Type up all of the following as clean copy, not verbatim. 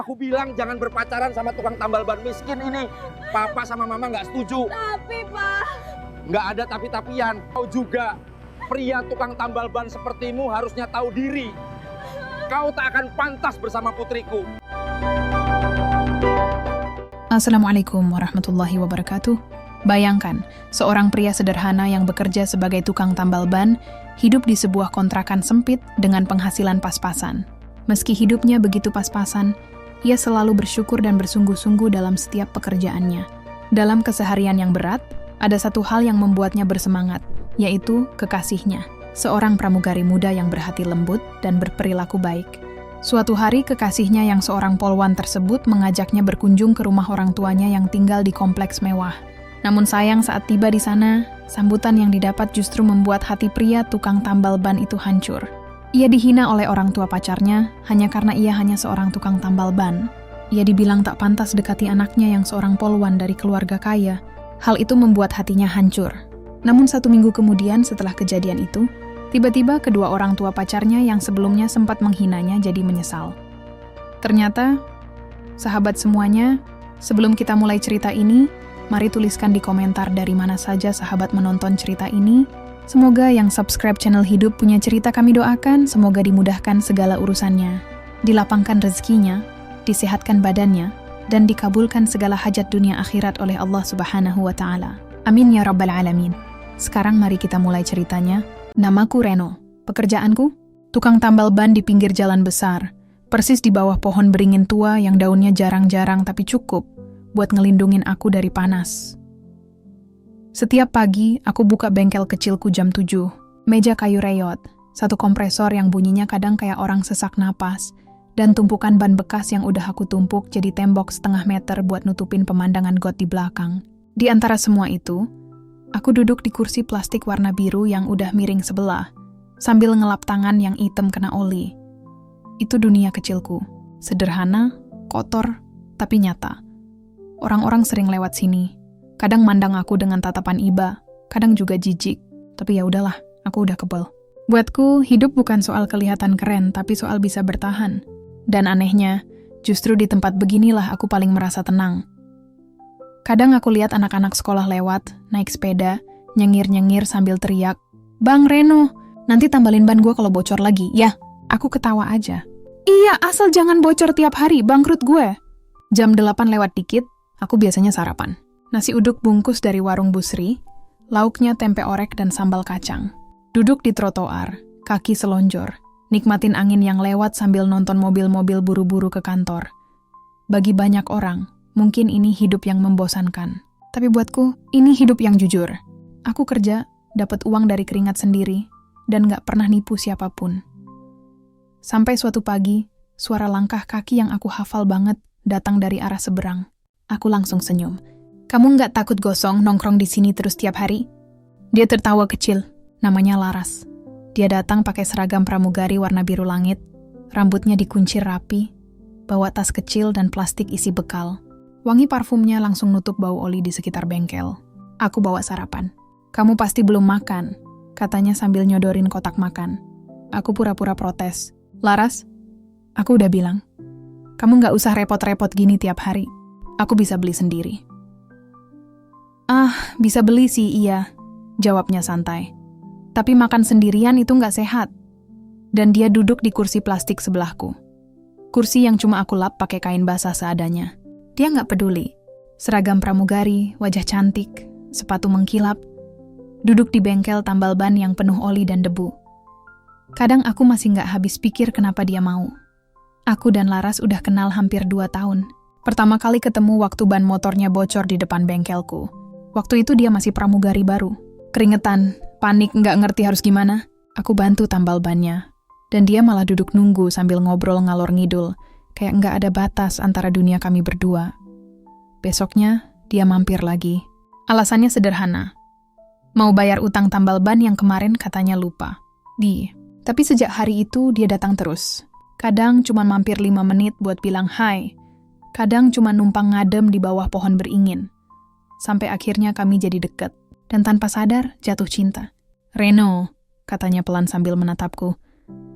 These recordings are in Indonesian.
Aku bilang jangan berpacaran sama tukang tambal ban miskin ini. Papa sama mama nggak setuju. Tapi, Pak. Nggak ada tapi-tapian. Kau juga, pria tukang tambal ban sepertimu harusnya tahu diri. Kau tak akan pantas bersama putriku. Assalamualaikum warahmatullahi wabarakatuh. Bayangkan, seorang pria sederhana yang bekerja sebagai tukang tambal ban hidup di sebuah kontrakan sempit dengan penghasilan pas-pasan. Meski hidupnya begitu pas-pasan, ia selalu bersyukur dan bersungguh-sungguh dalam setiap pekerjaannya. Dalam keseharian yang berat, ada satu hal yang membuatnya bersemangat, yaitu kekasihnya, seorang pramugari muda yang berhati lembut dan berperilaku baik. Suatu hari, kekasihnya yang seorang polwan tersebut mengajaknya berkunjung ke rumah orang tuanya yang tinggal di kompleks mewah. Namun sayang saat tiba di sana, sambutan yang didapat justru membuat hati pria tukang tambal ban itu hancur. Ia dihina oleh orang tua pacarnya hanya karena ia hanya seorang tukang tambal ban. Ia dibilang tak pantas dekati anaknya yang seorang polwan dari keluarga kaya. Hal itu membuat hatinya hancur. Namun 1 minggu kemudian setelah kejadian itu, tiba-tiba kedua orang tua pacarnya yang sebelumnya sempat menghinanya jadi menyesal. Ternyata, sahabat semuanya, sebelum kita mulai cerita ini, mari tuliskan di komentar dari mana saja sahabat menonton cerita ini. Semoga yang subscribe channel Hidup Punya Cerita kami doakan, semoga dimudahkan segala urusannya, dilapangkan rezekinya, disehatkan badannya, dan dikabulkan segala hajat dunia akhirat oleh Allah Subhanahu wa Ta'ala. Amin ya Rabbal Alamin. Sekarang mari kita mulai ceritanya. Namaku Reno. Pekerjaanku? Tukang tambal ban di pinggir jalan besar, persis di bawah pohon beringin tua yang daunnya jarang-jarang tapi cukup buat ngelindungin aku dari panas. Setiap pagi, aku buka bengkel kecilku jam 7. Meja kayu reyot, satu kompresor yang bunyinya kadang kayak orang sesak napas, dan tumpukan ban bekas yang udah aku tumpuk jadi tembok 1/2 meter buat nutupin pemandangan got di belakang. Di antara semua itu, aku duduk di kursi plastik warna biru yang udah miring sebelah, sambil ngelap tangan yang hitam kena oli. Itu dunia kecilku. Sederhana, kotor, tapi nyata. Orang-orang sering lewat sini. Kadang mandang aku dengan tatapan iba, kadang juga jijik. Tapi ya udahlah, aku udah kebal. Buatku, hidup bukan soal kelihatan keren, tapi soal bisa bertahan. Dan anehnya, justru di tempat beginilah aku paling merasa tenang. Kadang aku lihat anak-anak sekolah lewat, naik sepeda, nyengir-nyengir sambil teriak, "Bang Reno, nanti tambalin ban gue kalau bocor lagi, ya?" Aku ketawa aja. "Iya, asal jangan bocor tiap hari, bangkrut gue." Jam 8 lewat dikit, aku biasanya sarapan. Nasi uduk bungkus dari warung Busri, lauknya tempe orek dan sambal kacang. Duduk di trotoar, kaki selonjor, nikmatin angin yang lewat sambil nonton mobil-mobil buru-buru ke kantor. Bagi banyak orang, mungkin ini hidup yang membosankan. Tapi buatku, ini hidup yang jujur. Aku kerja, dapat uang dari keringat sendiri, dan gak pernah nipu siapapun. Sampai suatu pagi, suara langkah kaki yang aku hafal banget datang dari arah seberang. Aku langsung senyum. "Kamu nggak takut gosong nongkrong di sini terus tiap hari?" Dia tertawa kecil, namanya Laras. Dia datang pakai seragam pramugari warna biru langit, rambutnya dikuncir rapi, bawa tas kecil dan plastik isi bekal. Wangi parfumnya langsung nutup bau oli di sekitar bengkel. Aku bawa sarapan. "Kamu pasti belum makan," katanya sambil nyodorin kotak makan. Aku pura-pura protes. "Laras, aku udah bilang, kamu nggak usah repot-repot gini tiap hari. Aku bisa beli sendiri." "Ah, bisa beli sih iya," jawabnya santai. "Tapi makan sendirian itu nggak sehat." Dan dia duduk di kursi plastik sebelahku. Kursi yang cuma aku lap pakai kain basah seadanya. Dia nggak peduli. Seragam pramugari, wajah cantik, sepatu mengkilap. Duduk di bengkel tambal ban yang penuh oli dan debu. Kadang aku masih nggak habis pikir kenapa dia mau. Aku dan Laras udah kenal hampir 2 tahun. Pertama kali ketemu waktu ban motornya bocor di depan bengkelku. Waktu itu dia masih pramugari baru. Keringetan, panik, nggak ngerti harus gimana. Aku bantu tambal bannya. Dan dia malah duduk nunggu sambil ngobrol ngalor ngidul. Kayak nggak ada batas antara dunia kami berdua. Besoknya, dia mampir lagi. Alasannya sederhana. Mau bayar utang tambal ban yang kemarin katanya lupa. Tapi sejak hari itu dia datang terus. Kadang cuma mampir 5 menit buat bilang hai. Kadang cuma numpang ngadem di bawah pohon beringin. Sampai akhirnya kami jadi deket. Dan tanpa sadar, jatuh cinta. "Reno," katanya pelan sambil menatapku,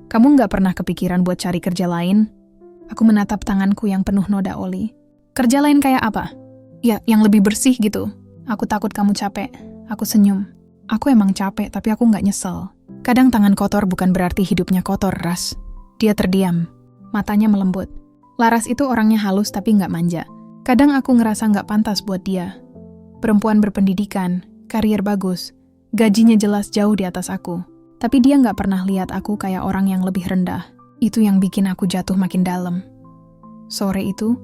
"kamu nggak pernah kepikiran buat cari kerja lain?" Aku menatap tanganku yang penuh noda oli. Kerja lain kayak apa? Ya, yang lebih bersih gitu. Aku takut kamu capek. Aku senyum. Aku emang capek, tapi aku nggak nyesel. Kadang tangan kotor bukan berarti hidupnya kotor, Ras. Dia terdiam. Matanya melembut. Laras itu orangnya halus tapi nggak manja. Kadang aku ngerasa nggak pantas buat dia. Perempuan berpendidikan, karier bagus, gajinya jelas jauh di atas aku. Tapi dia nggak pernah lihat aku kayak orang yang lebih rendah. Itu yang bikin aku jatuh makin dalam. Sore itu,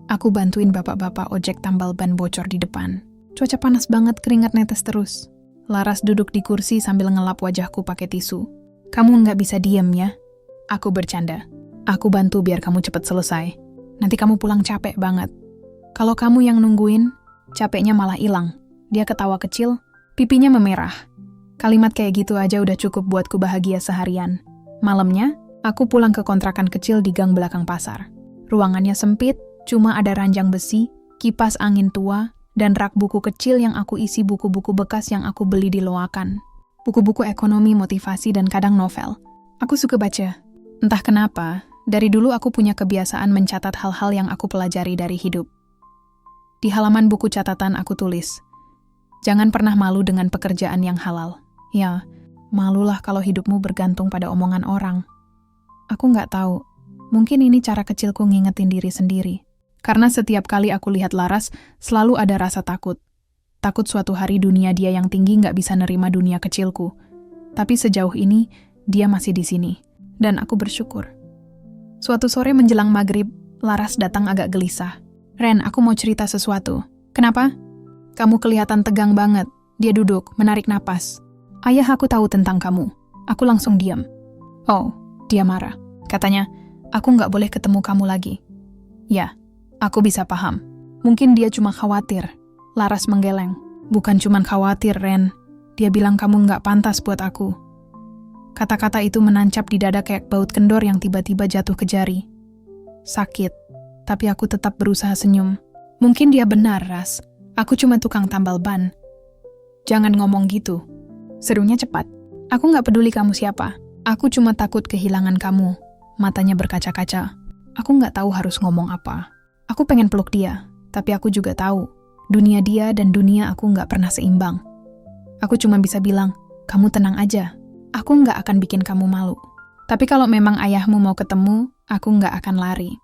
aku bantuin bapak-bapak ojek tambal ban bocor di depan. Cuaca panas banget, keringat netes terus. Laras duduk di kursi sambil ngelap wajahku pakai tisu. Kamu nggak bisa diem ya? Aku bercanda. Aku bantu biar kamu cepet selesai. Nanti kamu pulang capek banget. Kalau kamu yang nungguin, capeknya malah hilang. Dia ketawa kecil, pipinya memerah. Kalimat kayak gitu aja udah cukup buatku bahagia seharian. Malamnya, aku pulang ke kontrakan kecil di gang belakang pasar. Ruangannya sempit, cuma ada ranjang besi, kipas angin tua, dan rak buku kecil yang aku isi buku-buku bekas yang aku beli di Loakan. Buku-buku ekonomi, motivasi, dan kadang novel. Aku suka baca. Entah kenapa, dari dulu aku punya kebiasaan mencatat hal-hal yang aku pelajari dari hidup. Di halaman buku catatan aku tulis, jangan pernah malu dengan pekerjaan yang halal. Ya, malulah kalau hidupmu bergantung pada omongan orang. Aku nggak tahu, mungkin ini cara kecilku ngingetin diri sendiri. Karena setiap kali aku lihat Laras, selalu ada rasa takut. Takut suatu hari dunia dia yang tinggi nggak bisa nerima dunia kecilku. Tapi sejauh ini, dia masih di sini. Dan aku bersyukur. Suatu sore menjelang maghrib, Laras datang agak gelisah. Ren, aku mau cerita sesuatu. Kenapa? Kamu kelihatan tegang banget. Dia duduk, menarik napas. Ayah, aku tahu tentang kamu. Aku langsung diam. Oh, dia marah. Katanya, aku nggak boleh ketemu kamu lagi. Ya. Aku bisa paham. Mungkin dia cuma khawatir. Laras menggeleng. Bukan cuma khawatir, Ren. Dia bilang kamu nggak pantas buat aku. Kata-kata itu menancap di dada kayak baut kendor yang tiba-tiba jatuh ke jari. Sakit. Tapi aku tetap berusaha senyum. Mungkin dia benar, Ras. Aku cuma tukang tambal ban. Jangan ngomong gitu. Serunya cepat. Aku nggak peduli kamu siapa. Aku cuma takut kehilangan kamu. Matanya berkaca-kaca. Aku nggak tahu harus ngomong apa. Aku pengen peluk dia, tapi aku juga tahu, dunia dia dan dunia aku nggak pernah seimbang. Aku cuma bisa bilang, kamu tenang aja, aku nggak akan bikin kamu malu. Tapi kalau memang ayahmu mau ketemu, aku nggak akan lari.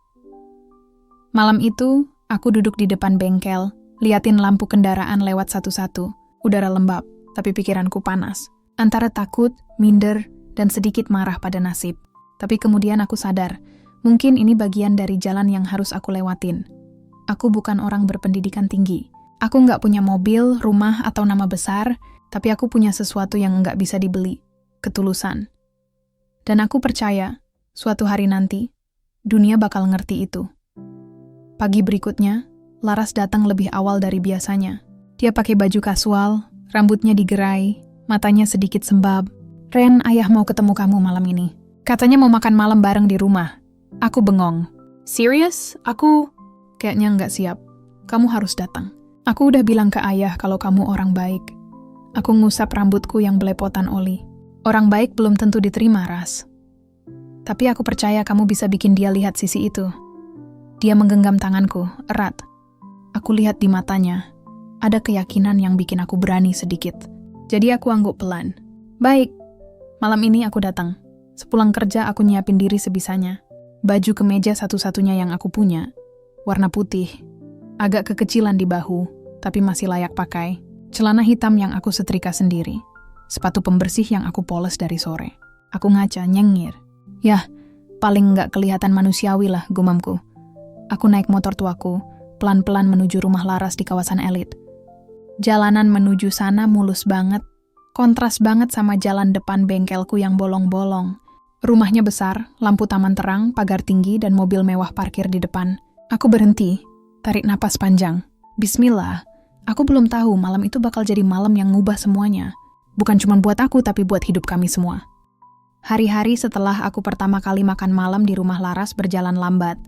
Malam itu, aku duduk di depan bengkel, liatin lampu kendaraan lewat satu-satu. Udara lembab, tapi pikiranku panas. Antara takut, minder, dan sedikit marah pada nasib. Tapi kemudian aku sadar, mungkin ini bagian dari jalan yang harus aku lewatin. Aku bukan orang berpendidikan tinggi. Aku nggak punya mobil, rumah, atau nama besar, tapi aku punya sesuatu yang nggak bisa dibeli. Ketulusan. Dan aku percaya, suatu hari nanti, dunia bakal ngerti itu. Pagi berikutnya, Laras datang lebih awal dari biasanya. Dia pakai baju kasual, rambutnya digerai, matanya sedikit sembab. Ren, ayah mau ketemu kamu malam ini. Katanya mau makan malam bareng di rumah. Aku bengong. Serius? Aku... Kayaknya nggak siap. Kamu harus datang. Aku udah bilang ke ayah kalau kamu orang baik. Aku ngusap rambutku yang belepotan oli. Orang baik belum tentu diterima, Ras. Tapi aku percaya kamu bisa bikin dia lihat sisi itu. Dia menggenggam tanganku, erat. Aku lihat di matanya. Ada keyakinan yang bikin aku berani sedikit. Jadi aku angguk pelan. Baik. Malam ini aku datang. Sepulang kerja aku nyiapin diri sebisanya. Baju kemeja satu-satunya yang aku punya, warna putih, agak kekecilan di bahu, tapi masih layak pakai. Celana hitam yang aku setrika sendiri, sepatu pembersih yang aku poles dari sore. Aku ngaca, nyengir. Yah, paling nggak kelihatan manusiawi lah, gumamku. Aku naik motor tuaku, pelan-pelan menuju rumah Laras di kawasan elit. Jalanan menuju sana mulus banget, kontras banget sama jalan depan bengkelku yang bolong-bolong. Rumahnya besar, lampu taman terang, pagar tinggi, dan mobil mewah parkir di depan. Aku berhenti, tarik napas panjang. Bismillah, aku belum tahu malam itu bakal jadi malam yang ngubah semuanya. Bukan cuma buat aku, tapi buat hidup kami semua. Hari-hari setelah aku pertama kali makan malam di rumah Laras berjalan lambat.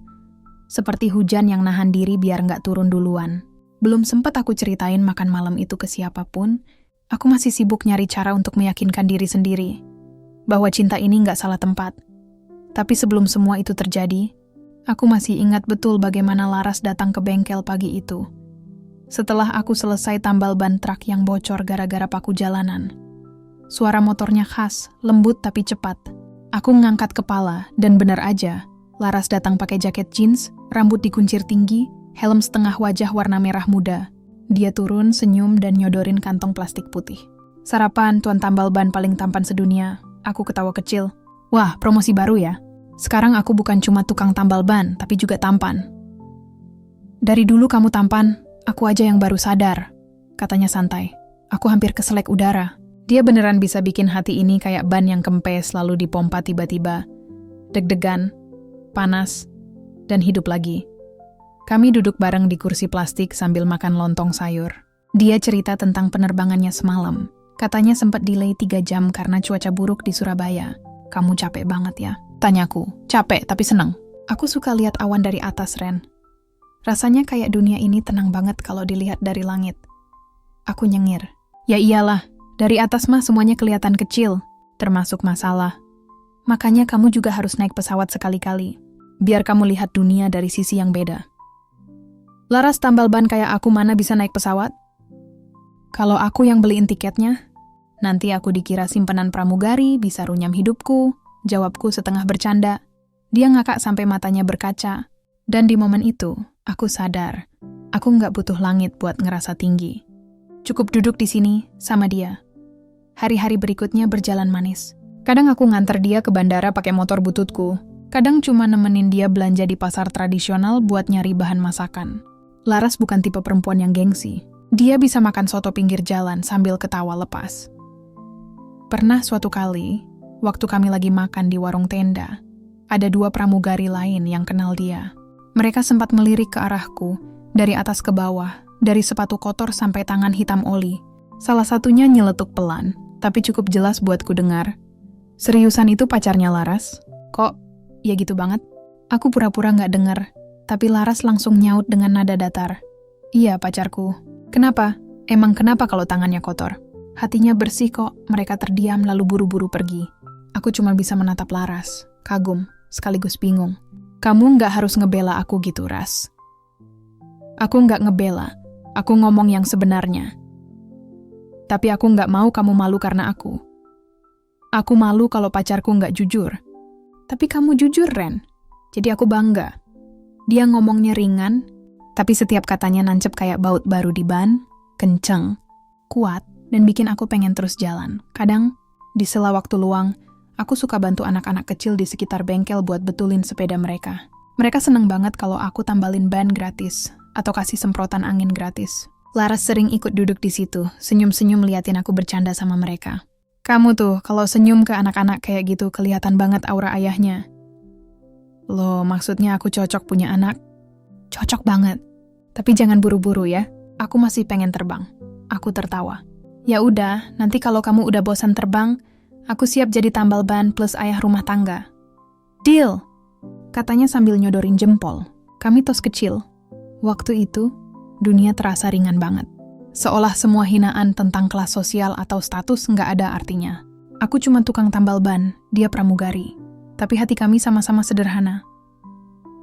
Seperti hujan yang nahan diri biar nggak turun duluan. Belum sempat aku ceritain makan malam itu ke siapapun, aku masih sibuk nyari cara untuk meyakinkan diri sendiri bahwa cinta ini nggak salah tempat. Tapi sebelum semua itu terjadi, Aku masih ingat betul bagaimana Laras datang ke bengkel pagi itu. Setelah aku selesai tambal ban truk yang bocor gara-gara paku jalanan. Suara motornya khas, lembut tapi cepat. Aku ngangkat kepala dan benar aja, Laras datang pakai jaket jeans, rambut dikuncir tinggi, helm setengah wajah warna merah muda. Dia turun, senyum, dan nyodorin kantong plastik putih. Sarapan, tuan tambal ban paling tampan sedunia. Aku ketawa kecil. Wah, promosi baru ya? Sekarang aku bukan cuma tukang tambal ban, tapi juga tampan. Dari dulu kamu tampan, aku aja yang baru sadar, katanya santai. Aku hampir keselek udara. Dia beneran bisa bikin hati ini kayak ban yang kempes lalu dipompa tiba-tiba. Deg-degan, panas, dan hidup lagi. Kami duduk bareng di kursi plastik sambil makan lontong sayur. Dia cerita tentang penerbangannya semalam. Katanya sempat delay 3 jam karena cuaca buruk di Surabaya. Kamu capek banget ya? Tanyaku. Capek tapi seneng. Aku suka lihat awan dari atas, Ren. Rasanya kayak dunia ini tenang banget kalau dilihat dari langit. Aku nyengir. Ya iyalah. Dari atas mah semuanya kelihatan kecil, termasuk masalah. Makanya kamu juga harus naik pesawat sekali-kali, biar kamu lihat dunia dari sisi yang beda. Laras tambal ban kayak aku mana bisa naik pesawat? Kalau aku yang beliin tiketnya, nanti aku dikira simpenan pramugari, bisa runyam hidupku, jawabku setengah bercanda. Dia ngakak sampai matanya berkaca. Dan di momen itu, aku sadar, aku nggak butuh langit buat ngerasa tinggi. Cukup duduk di sini sama dia. Hari-hari berikutnya berjalan manis. Kadang aku nganter dia ke bandara pakai motor bututku. Kadang cuma nemenin dia belanja di pasar tradisional buat nyari bahan masakan. Laras bukan tipe perempuan yang gengsi. Dia bisa makan soto pinggir jalan sambil ketawa lepas. Pernah suatu kali, waktu kami lagi makan di warung tenda, ada 2 pramugari lain yang kenal dia. Mereka sempat melirik ke arahku, dari atas ke bawah, dari sepatu kotor sampai tangan hitam oli. Salah satunya nyeletuk pelan, tapi cukup jelas buatku dengar. Seriusan itu pacarnya Laras? Kok, ya gitu banget? Aku pura-pura gak denger, tapi Laras langsung nyaut dengan nada datar. Iya, pacarku. Kenapa? Emang kenapa kalau tangannya kotor? Hatinya bersih kok, mereka terdiam lalu buru-buru pergi. Aku cuma bisa menatap Laras, kagum, sekaligus bingung. Kamu gak harus ngebela aku gitu, Ras. Aku gak ngebela, aku ngomong yang sebenarnya. Tapi aku nggak mau kamu malu karena aku. Aku malu kalau pacarku nggak jujur. Tapi kamu jujur, Ren. Jadi aku bangga. Dia ngomongnya ringan, tapi setiap katanya nancep kayak baut baru di ban, kenceng, kuat, dan bikin aku pengen terus jalan. Kadang, di sela waktu luang, aku suka bantu anak-anak kecil di sekitar bengkel buat betulin sepeda mereka. Mereka seneng banget kalau aku tambalin ban gratis, atau kasih semprotan angin gratis. Laras sering ikut duduk di situ, senyum-senyum liatin aku bercanda sama mereka. Kamu tuh, kalau senyum ke anak-anak kayak gitu, kelihatan banget aura ayahnya. Loh, maksudnya aku cocok punya anak? Cocok banget. Tapi jangan buru-buru ya, aku masih pengen terbang. Aku tertawa. Ya udah, nanti kalau kamu udah bosan terbang, aku siap jadi tambal ban plus ayah rumah tangga. Deal! Katanya sambil nyodorin jempol. Kami tos kecil. Waktu itu, dunia terasa ringan banget. Seolah semua hinaan tentang kelas sosial atau status nggak ada artinya. Aku cuma tukang tambal ban, dia pramugari. Tapi hati kami sama-sama sederhana.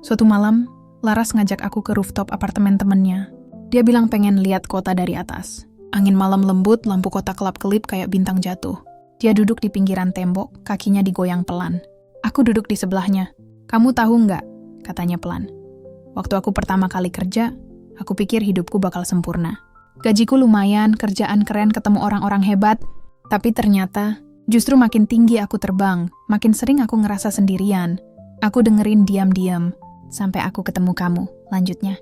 Suatu malam, Laras ngajak aku ke rooftop apartemen temennya. Dia bilang pengen lihat kota dari atas. Angin malam lembut, lampu kota kelap-kelip kayak bintang jatuh. Dia duduk di pinggiran tembok, kakinya digoyang pelan. Aku duduk di sebelahnya. Kamu tahu nggak? Katanya pelan. Waktu aku pertama kali kerja, aku pikir hidupku bakal sempurna. Gajiku lumayan, kerjaan keren, ketemu orang-orang hebat. Tapi ternyata, justru makin tinggi aku terbang, makin sering aku ngerasa sendirian. Aku dengerin diam-diam, sampai aku ketemu kamu. Lanjutnya,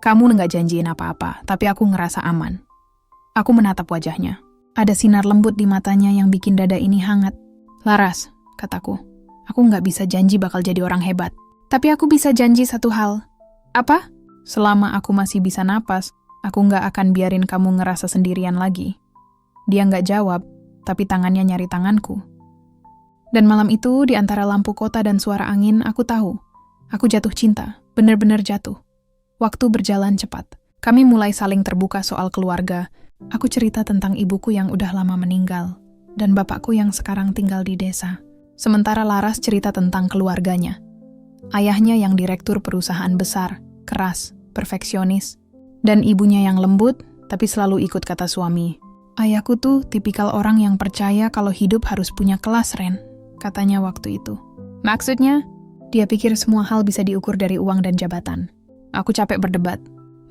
kamu nggak janjiin apa-apa, tapi aku ngerasa aman. Aku menatap wajahnya. Ada sinar lembut di matanya yang bikin dada ini hangat. Laras, kataku, aku nggak bisa janji bakal jadi orang hebat. Tapi aku bisa janji satu hal. Apa? Selama aku masih bisa napas, aku nggak akan biarin kamu ngerasa sendirian lagi. Dia nggak jawab, tapi tangannya nyari tanganku. Dan malam itu, di antara lampu kota dan suara angin, aku tahu. Aku jatuh cinta, benar-benar jatuh. Waktu berjalan cepat. Kami mulai saling terbuka soal keluarga. Aku cerita tentang ibuku yang udah lama meninggal, dan bapakku yang sekarang tinggal di desa. Sementara Laras cerita tentang keluarganya. Ayahnya yang direktur perusahaan besar, keras, perfeksionis. Dan ibunya yang lembut, tapi selalu ikut kata suami. Ayahku tuh tipikal orang yang percaya kalau hidup harus punya kelas, Ren, katanya waktu itu. Maksudnya, dia pikir semua hal bisa diukur dari uang dan jabatan. Aku capek berdebat,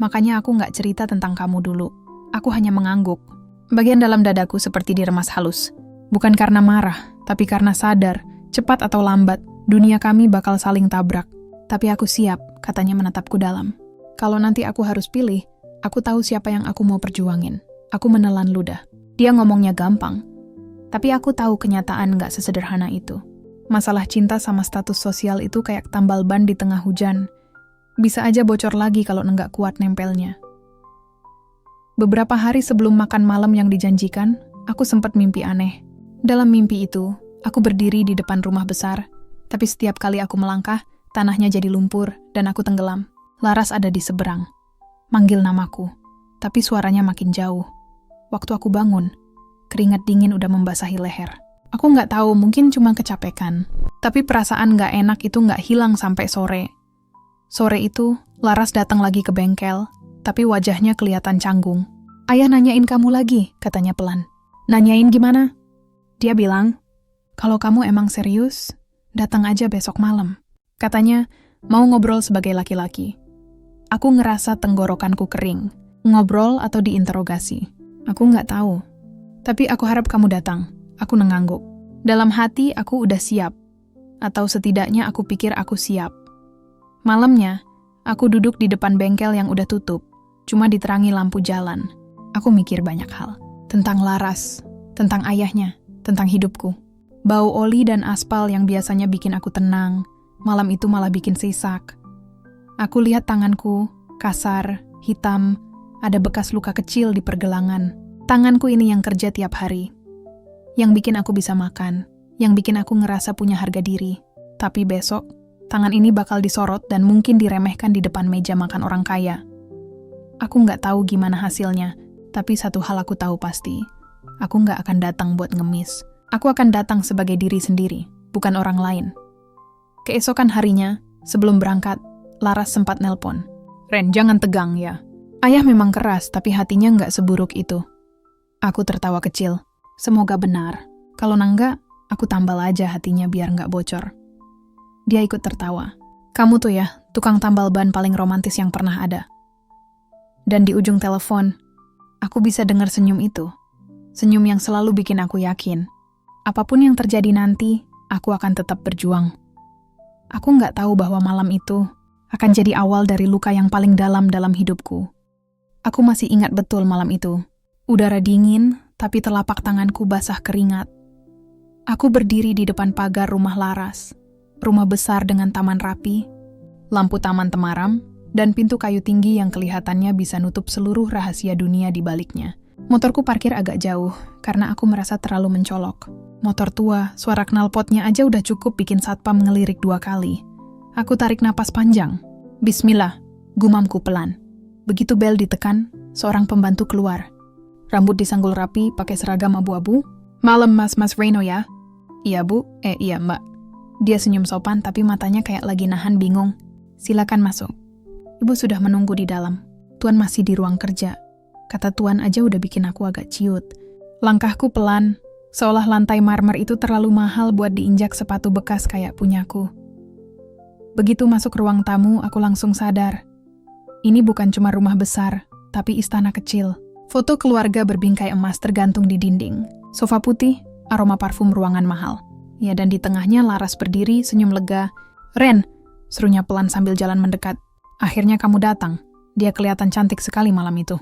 makanya aku nggak cerita tentang kamu dulu. Aku hanya mengangguk. Bagian dalam dadaku seperti diremas halus. Bukan karena marah, tapi karena sadar, cepat atau lambat, dunia kami bakal saling tabrak. Tapi aku siap, katanya menatapku dalam. Kalau nanti aku harus pilih, aku tahu siapa yang aku mau perjuangin. Aku menelan ludah. Dia ngomongnya gampang. Tapi aku tahu kenyataan nggak sesederhana itu. Masalah cinta sama status sosial itu kayak tambal ban di tengah hujan. Bisa aja bocor lagi kalau nggak kuat nempelnya. Beberapa hari sebelum makan malam yang dijanjikan, aku sempat mimpi aneh. Dalam mimpi itu, aku berdiri di depan rumah besar, tapi setiap kali aku melangkah, tanahnya jadi lumpur dan aku tenggelam. Laras ada di seberang, manggil namaku, tapi suaranya makin jauh. Waktu aku bangun, keringat dingin udah membasahi leher. Aku nggak tahu, mungkin cuma kecapekan. Tapi perasaan nggak enak itu nggak hilang sampai sore. Sore itu, Laras datang lagi ke bengkel, tapi wajahnya kelihatan canggung. Ayah nanyain kamu lagi, katanya pelan. Nanyain gimana? Dia bilang, kalau kamu emang serius, datang aja besok malam. Katanya, mau ngobrol sebagai laki-laki. Aku ngerasa tenggorokanku kering. Ngobrol atau diinterogasi? Aku nggak tahu. Tapi aku harap kamu datang. Aku mengangguk. Dalam hati aku udah siap. Atau setidaknya aku pikir aku siap. Malamnya, aku duduk di depan bengkel yang udah tutup. Cuma diterangi lampu jalan. Aku mikir banyak hal. Tentang Laras, tentang ayahnya, tentang hidupku. Bau oli dan aspal yang biasanya bikin aku tenang, malam itu malah bikin sesak. Aku lihat tanganku, kasar, hitam, ada bekas luka kecil di pergelangan. Tanganku ini yang kerja tiap hari. Yang bikin aku bisa makan, yang bikin aku ngerasa punya harga diri. Tapi besok, tangan ini bakal disorot dan mungkin diremehkan di depan meja makan orang kaya. Aku nggak tahu gimana hasilnya, tapi satu hal aku tahu pasti. Aku nggak akan datang buat ngemis. Aku akan datang sebagai diri sendiri, bukan orang lain. Keesokan harinya, sebelum berangkat, Laras sempat nelpon. Ren, jangan tegang ya. Ayah memang keras, tapi hatinya nggak seburuk itu. Aku tertawa kecil. Semoga benar. Kalau enggak, aku tambal aja hatinya biar nggak bocor. Dia ikut tertawa. Kamu tuh ya, tukang tambal ban paling romantis yang pernah ada. Dan di ujung telepon, aku bisa dengar senyum itu. Senyum yang selalu bikin aku yakin. Apapun yang terjadi nanti, aku akan tetap berjuang. Aku nggak tahu bahwa malam itu akan jadi awal dari luka yang paling dalam hidupku. Aku masih ingat betul malam itu. Udara dingin, tapi telapak tanganku basah keringat. Aku berdiri di depan pagar rumah Laras. Rumah besar dengan taman rapi, lampu taman temaram, dan pintu kayu tinggi yang kelihatannya bisa nutup seluruh rahasia dunia di baliknya. Motorku parkir agak jauh, karena aku merasa terlalu mencolok. Motor tua, suara knalpotnya aja udah cukup bikin satpam ngelirik 2 kali. Aku tarik napas panjang. Bismillah, gumamku pelan. Begitu bel ditekan, seorang pembantu keluar. Rambut disanggul rapi, pakai seragam abu-abu. Malam Mas Reno ya? Iya Bu, iya Mbak. Dia senyum sopan tapi matanya kayak lagi nahan bingung. Silakan masuk. Ibu sudah menunggu di dalam. Tuan masih di ruang kerja. Kata Tuan aja udah bikin aku agak ciut. Langkahku pelan, seolah lantai marmer itu terlalu mahal buat diinjak sepatu bekas kayak punyaku. Begitu masuk ruang tamu, aku langsung sadar. Ini bukan cuma rumah besar, tapi istana kecil. Foto keluarga berbingkai emas tergantung di dinding. Sofa putih, aroma parfum ruangan mahal. Ya, dan di tengahnya Laras berdiri, senyum lega. Ren, serunya pelan sambil jalan mendekat. Akhirnya kamu datang. Dia kelihatan cantik sekali malam itu.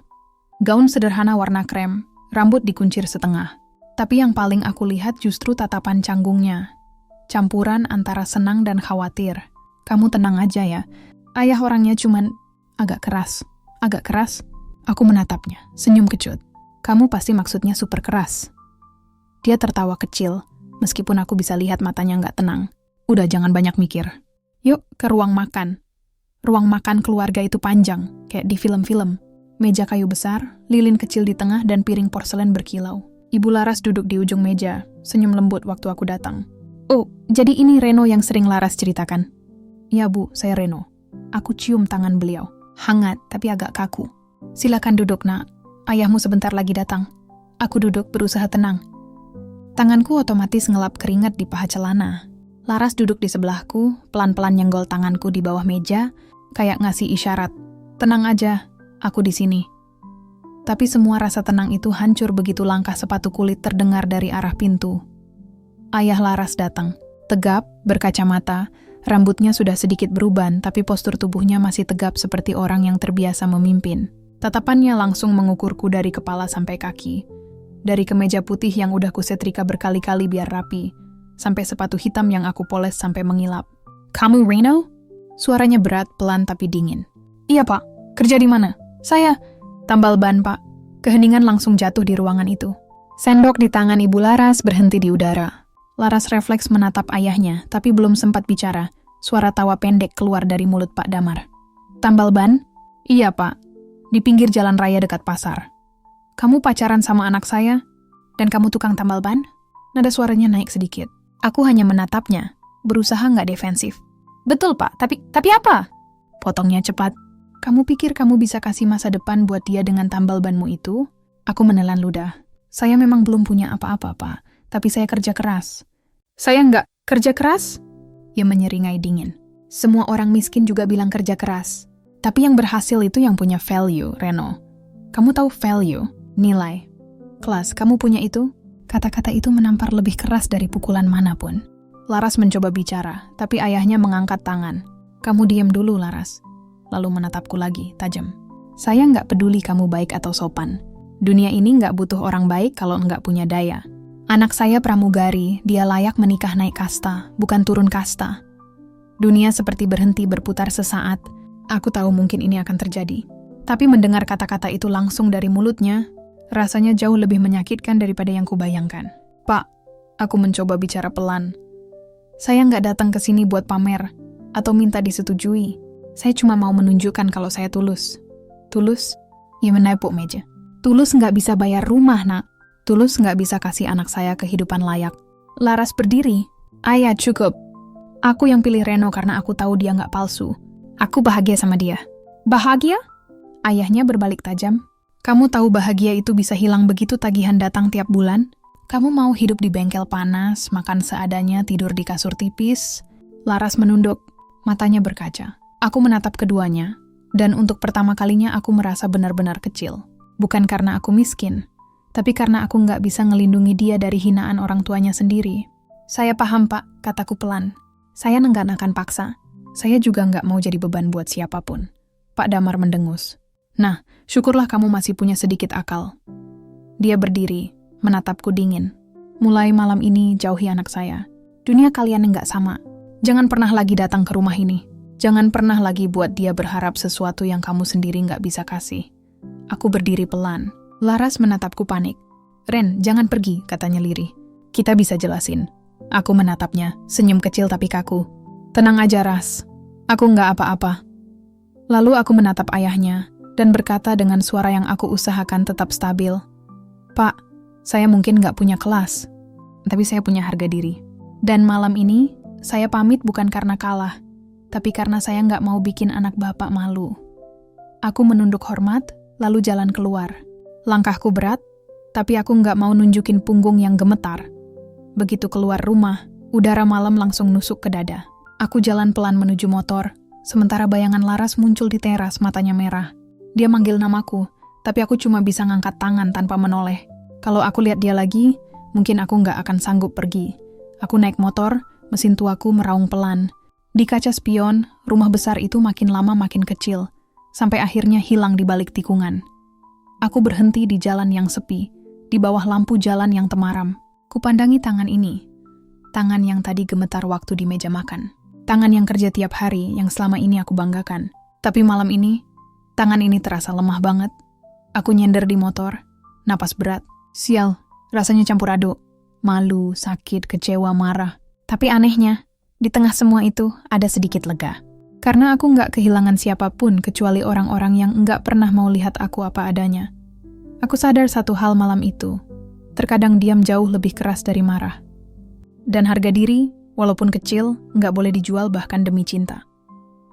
Gaun sederhana warna krem, rambut dikuncir setengah. Tapi yang paling aku lihat justru tatapan canggungnya. Campuran antara senang dan khawatir. Kamu tenang aja ya. Ayah orangnya cuman agak keras. Agak keras? Aku menatapnya, senyum kecut. Kamu pasti maksudnya super keras. Dia tertawa kecil, meskipun aku bisa lihat matanya nggak tenang. Udah jangan banyak mikir. Yuk ke ruang makan. Ruang makan keluarga itu panjang, kayak di film-film. Meja kayu besar, lilin kecil di tengah, dan piring porselen berkilau. Ibu Laras duduk di ujung meja, senyum lembut waktu aku datang. Oh, jadi ini Reno yang sering Laras ceritakan? "Ya Bu, saya Reno." Aku cium tangan beliau. Hangat tapi agak kaku. "Silakan duduk, Nak. Ayahmu sebentar lagi datang." Aku duduk berusaha tenang. Tanganku otomatis ngelap keringat di paha celana. Laras duduk di sebelahku, pelan-pelan nyenggol tanganku di bawah meja, kayak ngasih isyarat. "Tenang aja, aku di sini." Tapi semua rasa tenang itu hancur begitu langkah sepatu kulit terdengar dari arah pintu. Ayah Laras datang. Tegap, berkacamata, rambutnya sudah sedikit beruban, tapi postur tubuhnya masih tegap seperti orang yang terbiasa memimpin. Tatapannya langsung mengukurku dari kepala sampai kaki. Dari kemeja putih yang udah kusetrika berkali-kali biar rapi, sampai sepatu hitam yang aku poles sampai mengilap. "Kamu Reno?" Suaranya berat, pelan tapi dingin. "Iya Pak, kerja di mana?" "Saya tambal ban Pak." Keheningan langsung jatuh di ruangan itu. Sendok di tangan Ibu Laras berhenti di udara. Laras refleks menatap ayahnya, tapi belum sempat bicara. Suara tawa pendek keluar dari mulut Pak Damar. "Tambal ban?" "Iya Pak, di pinggir jalan raya dekat pasar." "Kamu pacaran sama anak saya? Dan kamu tukang tambal ban?" Nada suaranya naik sedikit. Aku hanya menatapnya, berusaha nggak defensif. "Betul Pak, tapi apa?" Potongnya cepat. "Kamu pikir kamu bisa kasih masa depan buat dia dengan tambal banmu itu?" Aku menelan ludah. "Saya memang belum punya apa-apa, Pak. Tapi saya kerja keras." "Saya nggak kerja keras?" Ia menyeringai dingin. "Semua orang miskin juga bilang kerja keras. Tapi yang berhasil itu yang punya value, Reno. Kamu tahu value, nilai. Kelas, kamu punya itu?" Kata-kata itu menampar lebih keras dari pukulan manapun. Laras mencoba bicara, tapi ayahnya mengangkat tangan. "Kamu diam dulu, Laras." Lalu menatapku lagi, tajam. "Saya nggak peduli kamu baik atau sopan. Dunia ini nggak butuh orang baik kalau nggak punya daya. Anak saya pramugari, dia layak menikah naik kasta, bukan turun kasta. Dunia seperti berhenti berputar sesaat. Aku tahu mungkin ini akan terjadi. Tapi mendengar kata-kata itu langsung dari mulutnya, rasanya jauh lebih menyakitkan daripada yang kubayangkan. "Pak," aku mencoba bicara pelan. "Saya nggak datang ke sini buat pamer atau minta disetujui. Saya cuma mau menunjukkan kalau saya tulus." "Tulus?" Ia menepuk meja. "Tulus nggak bisa bayar rumah, Nak. Tulus nggak bisa kasih anak saya kehidupan layak." Laras berdiri. "Ayah, cukup. Aku yang pilih Reno karena aku tahu dia nggak palsu. Aku bahagia sama dia." "Bahagia?" Ayahnya berbalik tajam. "Kamu tahu bahagia itu bisa hilang begitu tagihan datang tiap bulan? Kamu mau hidup di bengkel panas, makan seadanya, tidur di kasur tipis?" Laras menunduk, matanya berkaca. Aku menatap keduanya, dan untuk pertama kalinya aku merasa benar-benar kecil. Bukan karena aku miskin, tapi karena aku nggak bisa ngelindungi dia dari hinaan orang tuanya sendiri. "Saya paham, Pak," kataku pelan. "Saya nggak akan paksa. Saya juga nggak mau jadi beban buat siapapun." Pak Damar mendengus. "Nah, syukurlah kamu masih punya sedikit akal." Dia berdiri, menatapku dingin. "Mulai malam ini jauhi anak saya. Dunia kalian nggak sama. Jangan pernah lagi datang ke rumah ini. Jangan pernah lagi buat dia berharap sesuatu yang kamu sendiri nggak bisa kasih." Aku berdiri pelan. Laras menatapku panik. "Ren, jangan pergi," katanya lirih. "Kita bisa jelasin." Aku menatapnya, senyum kecil tapi kaku. "Tenang aja, Ras. Aku nggak apa-apa." Lalu aku menatap ayahnya, dan berkata dengan suara yang aku usahakan tetap stabil. "Pak, saya mungkin nggak punya kelas, tapi saya punya harga diri. Dan malam ini, saya pamit bukan karena kalah, tapi karena saya nggak mau bikin anak bapak malu." Aku menunduk hormat, lalu jalan keluar. Langkahku berat, tapi aku nggak mau nunjukin punggung yang gemetar. Begitu keluar rumah, udara malam langsung nusuk ke dada. Aku jalan pelan menuju motor, sementara bayangan Laras muncul di teras, matanya merah. Dia manggil namaku, tapi aku cuma bisa ngangkat tangan tanpa menoleh. Kalau aku lihat dia lagi, mungkin aku nggak akan sanggup pergi. Aku naik motor, mesin tuaku meraung pelan. Di kaca spion, rumah besar itu makin lama makin kecil, sampai akhirnya hilang di balik tikungan. Aku berhenti di jalan yang sepi, di bawah lampu jalan yang temaram. Kupandangi tangan ini, tangan yang tadi gemetar waktu di meja makan. Tangan yang kerja tiap hari, yang selama ini aku banggakan. Tapi malam ini, tangan ini terasa lemah banget. Aku nyender di motor, napas berat. Sial, rasanya campur aduk. Malu, sakit, kecewa, marah. Tapi anehnya, di tengah semua itu ada sedikit lega. Karena aku nggak kehilangan siapapun kecuali orang-orang yang nggak pernah mau lihat aku apa adanya. Aku sadar satu hal malam itu. Terkadang diam jauh lebih keras dari marah. Dan harga diri, walaupun kecil, nggak boleh dijual bahkan demi cinta.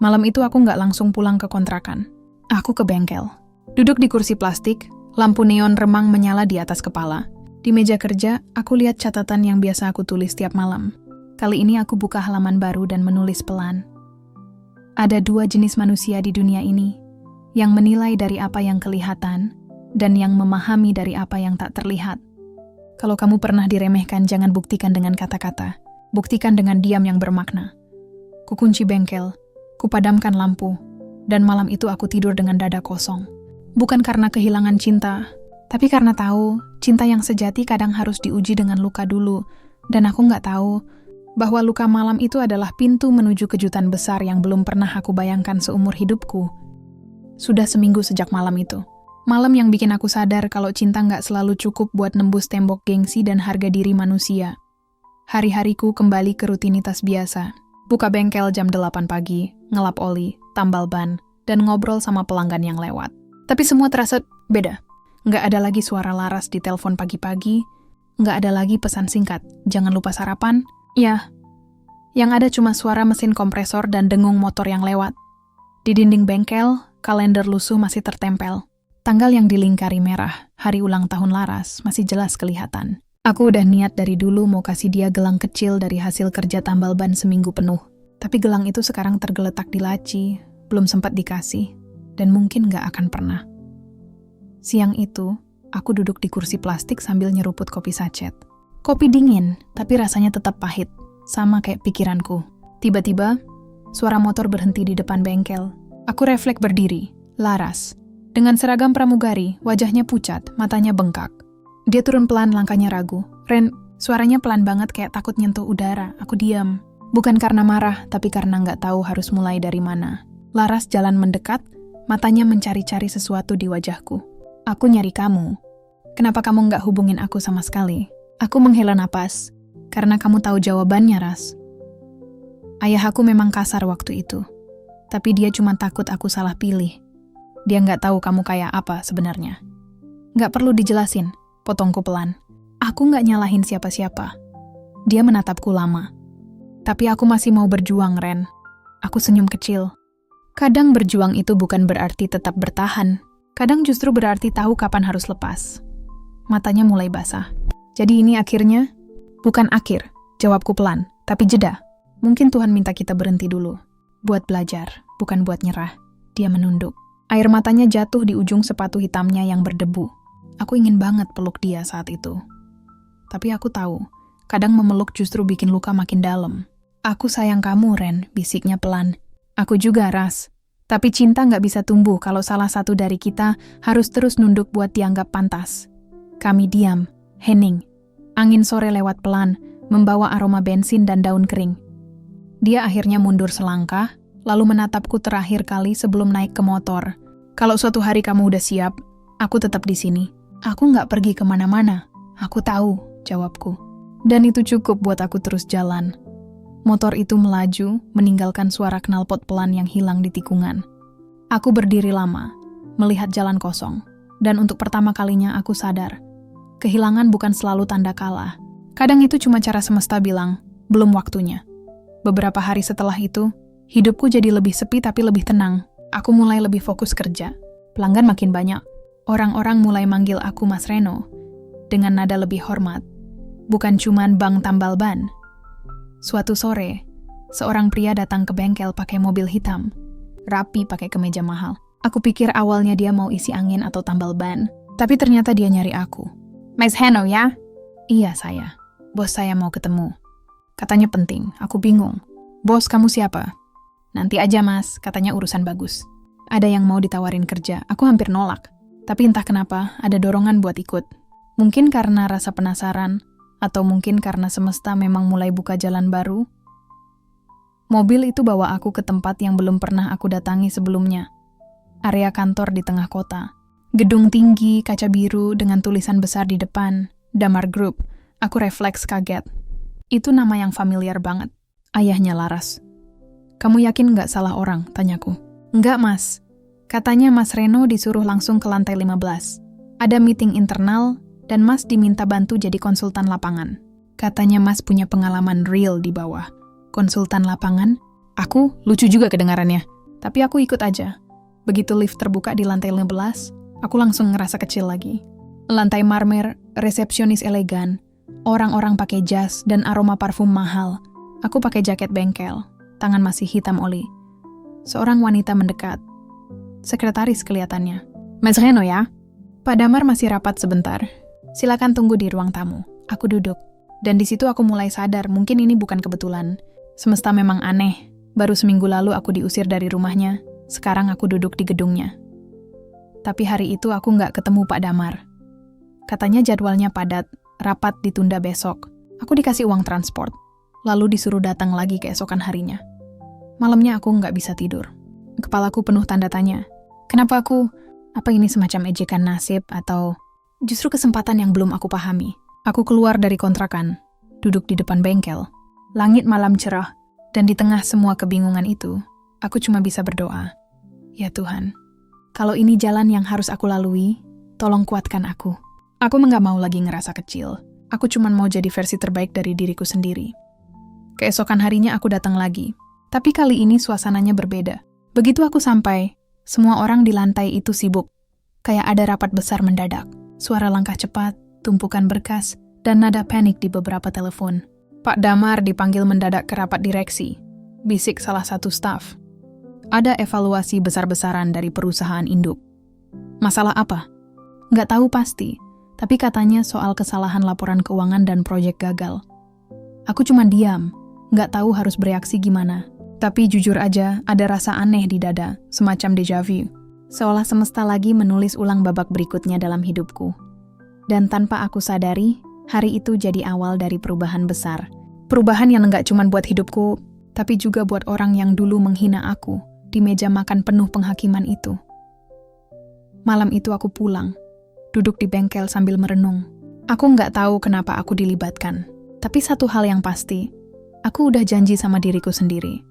Malam itu aku nggak langsung pulang ke kontrakan. Aku ke bengkel. Duduk di kursi plastik, lampu neon remang menyala di atas kepala. Di meja kerja, aku lihat catatan yang biasa aku tulis tiap malam. Kali ini aku buka halaman baru dan menulis pelan. Ada 2 jenis manusia di dunia ini, yang menilai dari apa yang kelihatan, dan yang memahami dari apa yang tak terlihat. Kalau kamu pernah diremehkan, jangan buktikan dengan kata-kata. Buktikan dengan diam yang bermakna. Kukunci bengkel, kupadamkan lampu, dan malam itu aku tidur dengan dada kosong. Bukan karena kehilangan cinta, tapi karena tahu cinta yang sejati kadang harus diuji dengan luka dulu, dan aku nggak tahu bahwa luka malam itu adalah pintu menuju kejutan besar yang belum pernah aku bayangkan seumur hidupku. Sudah seminggu sejak malam itu. Malam yang bikin aku sadar kalau cinta nggak selalu cukup buat nembus tembok gengsi dan harga diri manusia. Hari-hariku kembali ke rutinitas biasa. Buka bengkel jam 8 pagi, ngelap oli, tambal ban, dan ngobrol sama pelanggan yang lewat. Tapi semua terasa beda. Nggak ada lagi suara Laras di telepon pagi-pagi, nggak ada lagi pesan singkat, jangan lupa sarapan. Ya, yang ada cuma suara mesin kompresor dan dengung motor yang lewat. Di dinding bengkel, kalender lusuh masih tertempel. Tanggal yang dilingkari merah, hari ulang tahun Laras, masih jelas kelihatan. Aku udah niat dari dulu mau kasih dia gelang kecil dari hasil kerja tambal ban seminggu penuh. Tapi gelang itu sekarang tergeletak di laci, belum sempat dikasih, dan mungkin gak akan pernah. Siang itu, aku duduk di kursi plastik sambil nyeruput kopi sachet. Kopi dingin, tapi rasanya tetap pahit, sama kayak pikiranku. Tiba-tiba, suara motor berhenti di depan bengkel. Aku refleks berdiri, Laras. Dengan seragam pramugari, wajahnya pucat, matanya bengkak. Dia turun pelan, langkahnya ragu. Ren, suaranya pelan banget kayak takut nyentuh udara. Aku diam. Bukan karena marah, tapi karena nggak tahu harus mulai dari mana. Laras jalan mendekat, matanya mencari-cari sesuatu di wajahku. Aku nyari kamu. Kenapa kamu nggak hubungin aku sama sekali? Aku menghela napas, karena kamu tahu jawabannya, Ras. Ayah aku memang kasar waktu itu, tapi dia cuma takut aku salah pilih. Dia nggak tahu kamu kayak apa sebenarnya. Nggak perlu dijelasin, potongku pelan. Aku nggak nyalahin siapa-siapa. Dia menatapku lama. Tapi aku masih mau berjuang, Ren. Aku senyum kecil. Kadang berjuang itu bukan berarti tetap bertahan. Kadang justru berarti tahu kapan harus lepas. Matanya mulai basah. Jadi ini akhirnya? Bukan akhir, jawabku pelan, tapi jeda. Mungkin Tuhan minta kita berhenti dulu. Buat belajar, bukan buat nyerah. Dia menunduk. Air matanya jatuh di ujung sepatu hitamnya yang berdebu. Aku ingin banget peluk dia saat itu. Tapi aku tahu, kadang memeluk justru bikin luka makin dalam. Aku sayang kamu, Ren, bisiknya pelan. Aku juga, Ras. Tapi cinta nggak bisa tumbuh kalau salah satu dari kita harus terus nunduk buat dianggap pantas. Kami diam, hening. Angin sore lewat pelan, membawa aroma bensin dan daun kering. Dia akhirnya mundur selangkah, lalu menatapku terakhir kali sebelum naik ke motor. Kalau suatu hari kamu udah siap, aku tetap di sini. Aku nggak pergi kemana-mana. Aku tahu, jawabku. Dan itu cukup buat aku terus jalan. Motor itu melaju, meninggalkan suara knalpot pelan yang hilang di tikungan. Aku berdiri lama, melihat jalan kosong. Dan untuk pertama kalinya aku sadar, kehilangan bukan selalu tanda kalah. Kadang itu cuma cara semesta bilang, belum waktunya. Beberapa hari setelah itu, hidupku jadi lebih sepi tapi lebih tenang. Aku mulai lebih fokus kerja. Pelanggan makin banyak. Orang-orang mulai manggil aku Mas Reno, dengan nada lebih hormat. Bukan cuman Bang Tambal Ban. Suatu sore, seorang pria datang ke bengkel pakai mobil hitam, rapi pakai kemeja mahal. Aku pikir awalnya dia mau isi angin atau tambal ban, tapi ternyata dia nyari aku. Mas Heno ya? Iya saya. Bos saya mau ketemu. Katanya penting, aku bingung. Bos kamu siapa? Nanti aja mas, katanya urusan bagus. Ada yang mau ditawarin kerja, aku hampir nolak. Tapi entah kenapa, ada dorongan buat ikut. Mungkin karena rasa penasaran, atau mungkin karena semesta memang mulai buka jalan baru. Mobil itu bawa aku ke tempat yang belum pernah aku datangi sebelumnya. Area kantor di tengah kota. Gedung tinggi, kaca biru dengan tulisan besar di depan, Damar Group. Aku refleks kaget. Itu nama yang familiar banget. Ayahnya Laras. Kamu yakin nggak salah orang? Tanyaku. Nggak mas. Katanya Mas Reno disuruh langsung ke lantai 15. Ada meeting internal, dan mas diminta bantu jadi konsultan lapangan. Katanya mas punya pengalaman real di bawah. Konsultan lapangan? Aku lucu juga kedengarannya, tapi aku ikut aja. Begitu lift terbuka di lantai 15, aku langsung ngerasa kecil lagi. Lantai marmer, resepsionis elegan, orang-orang pakai jas dan aroma parfum mahal. Aku pakai jaket bengkel, tangan masih hitam oli. Seorang wanita mendekat. Sekretaris kelihatannya. Mas Reno ya? Pak Damar masih rapat sebentar. Silakan tunggu di ruang tamu. Aku duduk. Dan di situ aku mulai sadar mungkin ini bukan kebetulan. Semesta memang aneh. Baru seminggu lalu aku diusir dari rumahnya. Sekarang aku duduk di gedungnya. Tapi hari itu aku nggak ketemu Pak Damar. Katanya jadwalnya padat, rapat ditunda besok. Aku dikasih uang transport. Lalu disuruh datang lagi keesokan harinya. Malamnya aku nggak bisa tidur. Kepalaku penuh tanda tanya. Kenapa aku? Apa ini semacam ejekan nasib atau justru kesempatan yang belum aku pahami? Aku keluar dari kontrakan, duduk di depan bengkel. Langit malam cerah, dan di tengah semua kebingungan itu, aku cuma bisa berdoa. Ya Tuhan, kalau ini jalan yang harus aku lalui, tolong kuatkan aku. Aku nggak mau lagi ngerasa kecil. Aku cuma mau jadi versi terbaik dari diriku sendiri. Keesokan harinya aku datang lagi. Tapi kali ini suasananya berbeda. Begitu aku sampai, semua orang di lantai itu sibuk. Kayak ada rapat besar mendadak. Suara langkah cepat, tumpukan berkas, dan nada panik di beberapa telepon. Pak Damar dipanggil mendadak ke rapat direksi. Bisik salah satu staf. Ada evaluasi besar-besaran dari perusahaan induk. Masalah apa? Nggak tahu pasti, tapi katanya soal kesalahan laporan keuangan dan proyek gagal. Aku cuma diam, nggak tahu harus bereaksi gimana. Tapi jujur aja, ada rasa aneh di dada, semacam déjà vu. Seolah semesta lagi menulis ulang babak berikutnya dalam hidupku. Dan tanpa aku sadari, hari itu jadi awal dari perubahan besar. Perubahan yang nggak cuma buat hidupku, tapi juga buat orang yang dulu menghina aku di meja makan penuh penghakiman itu. Malam itu aku pulang, duduk di bengkel sambil merenung. Aku nggak tahu kenapa aku dilibatkan. Tapi satu hal yang pasti, aku udah janji sama diriku sendiri.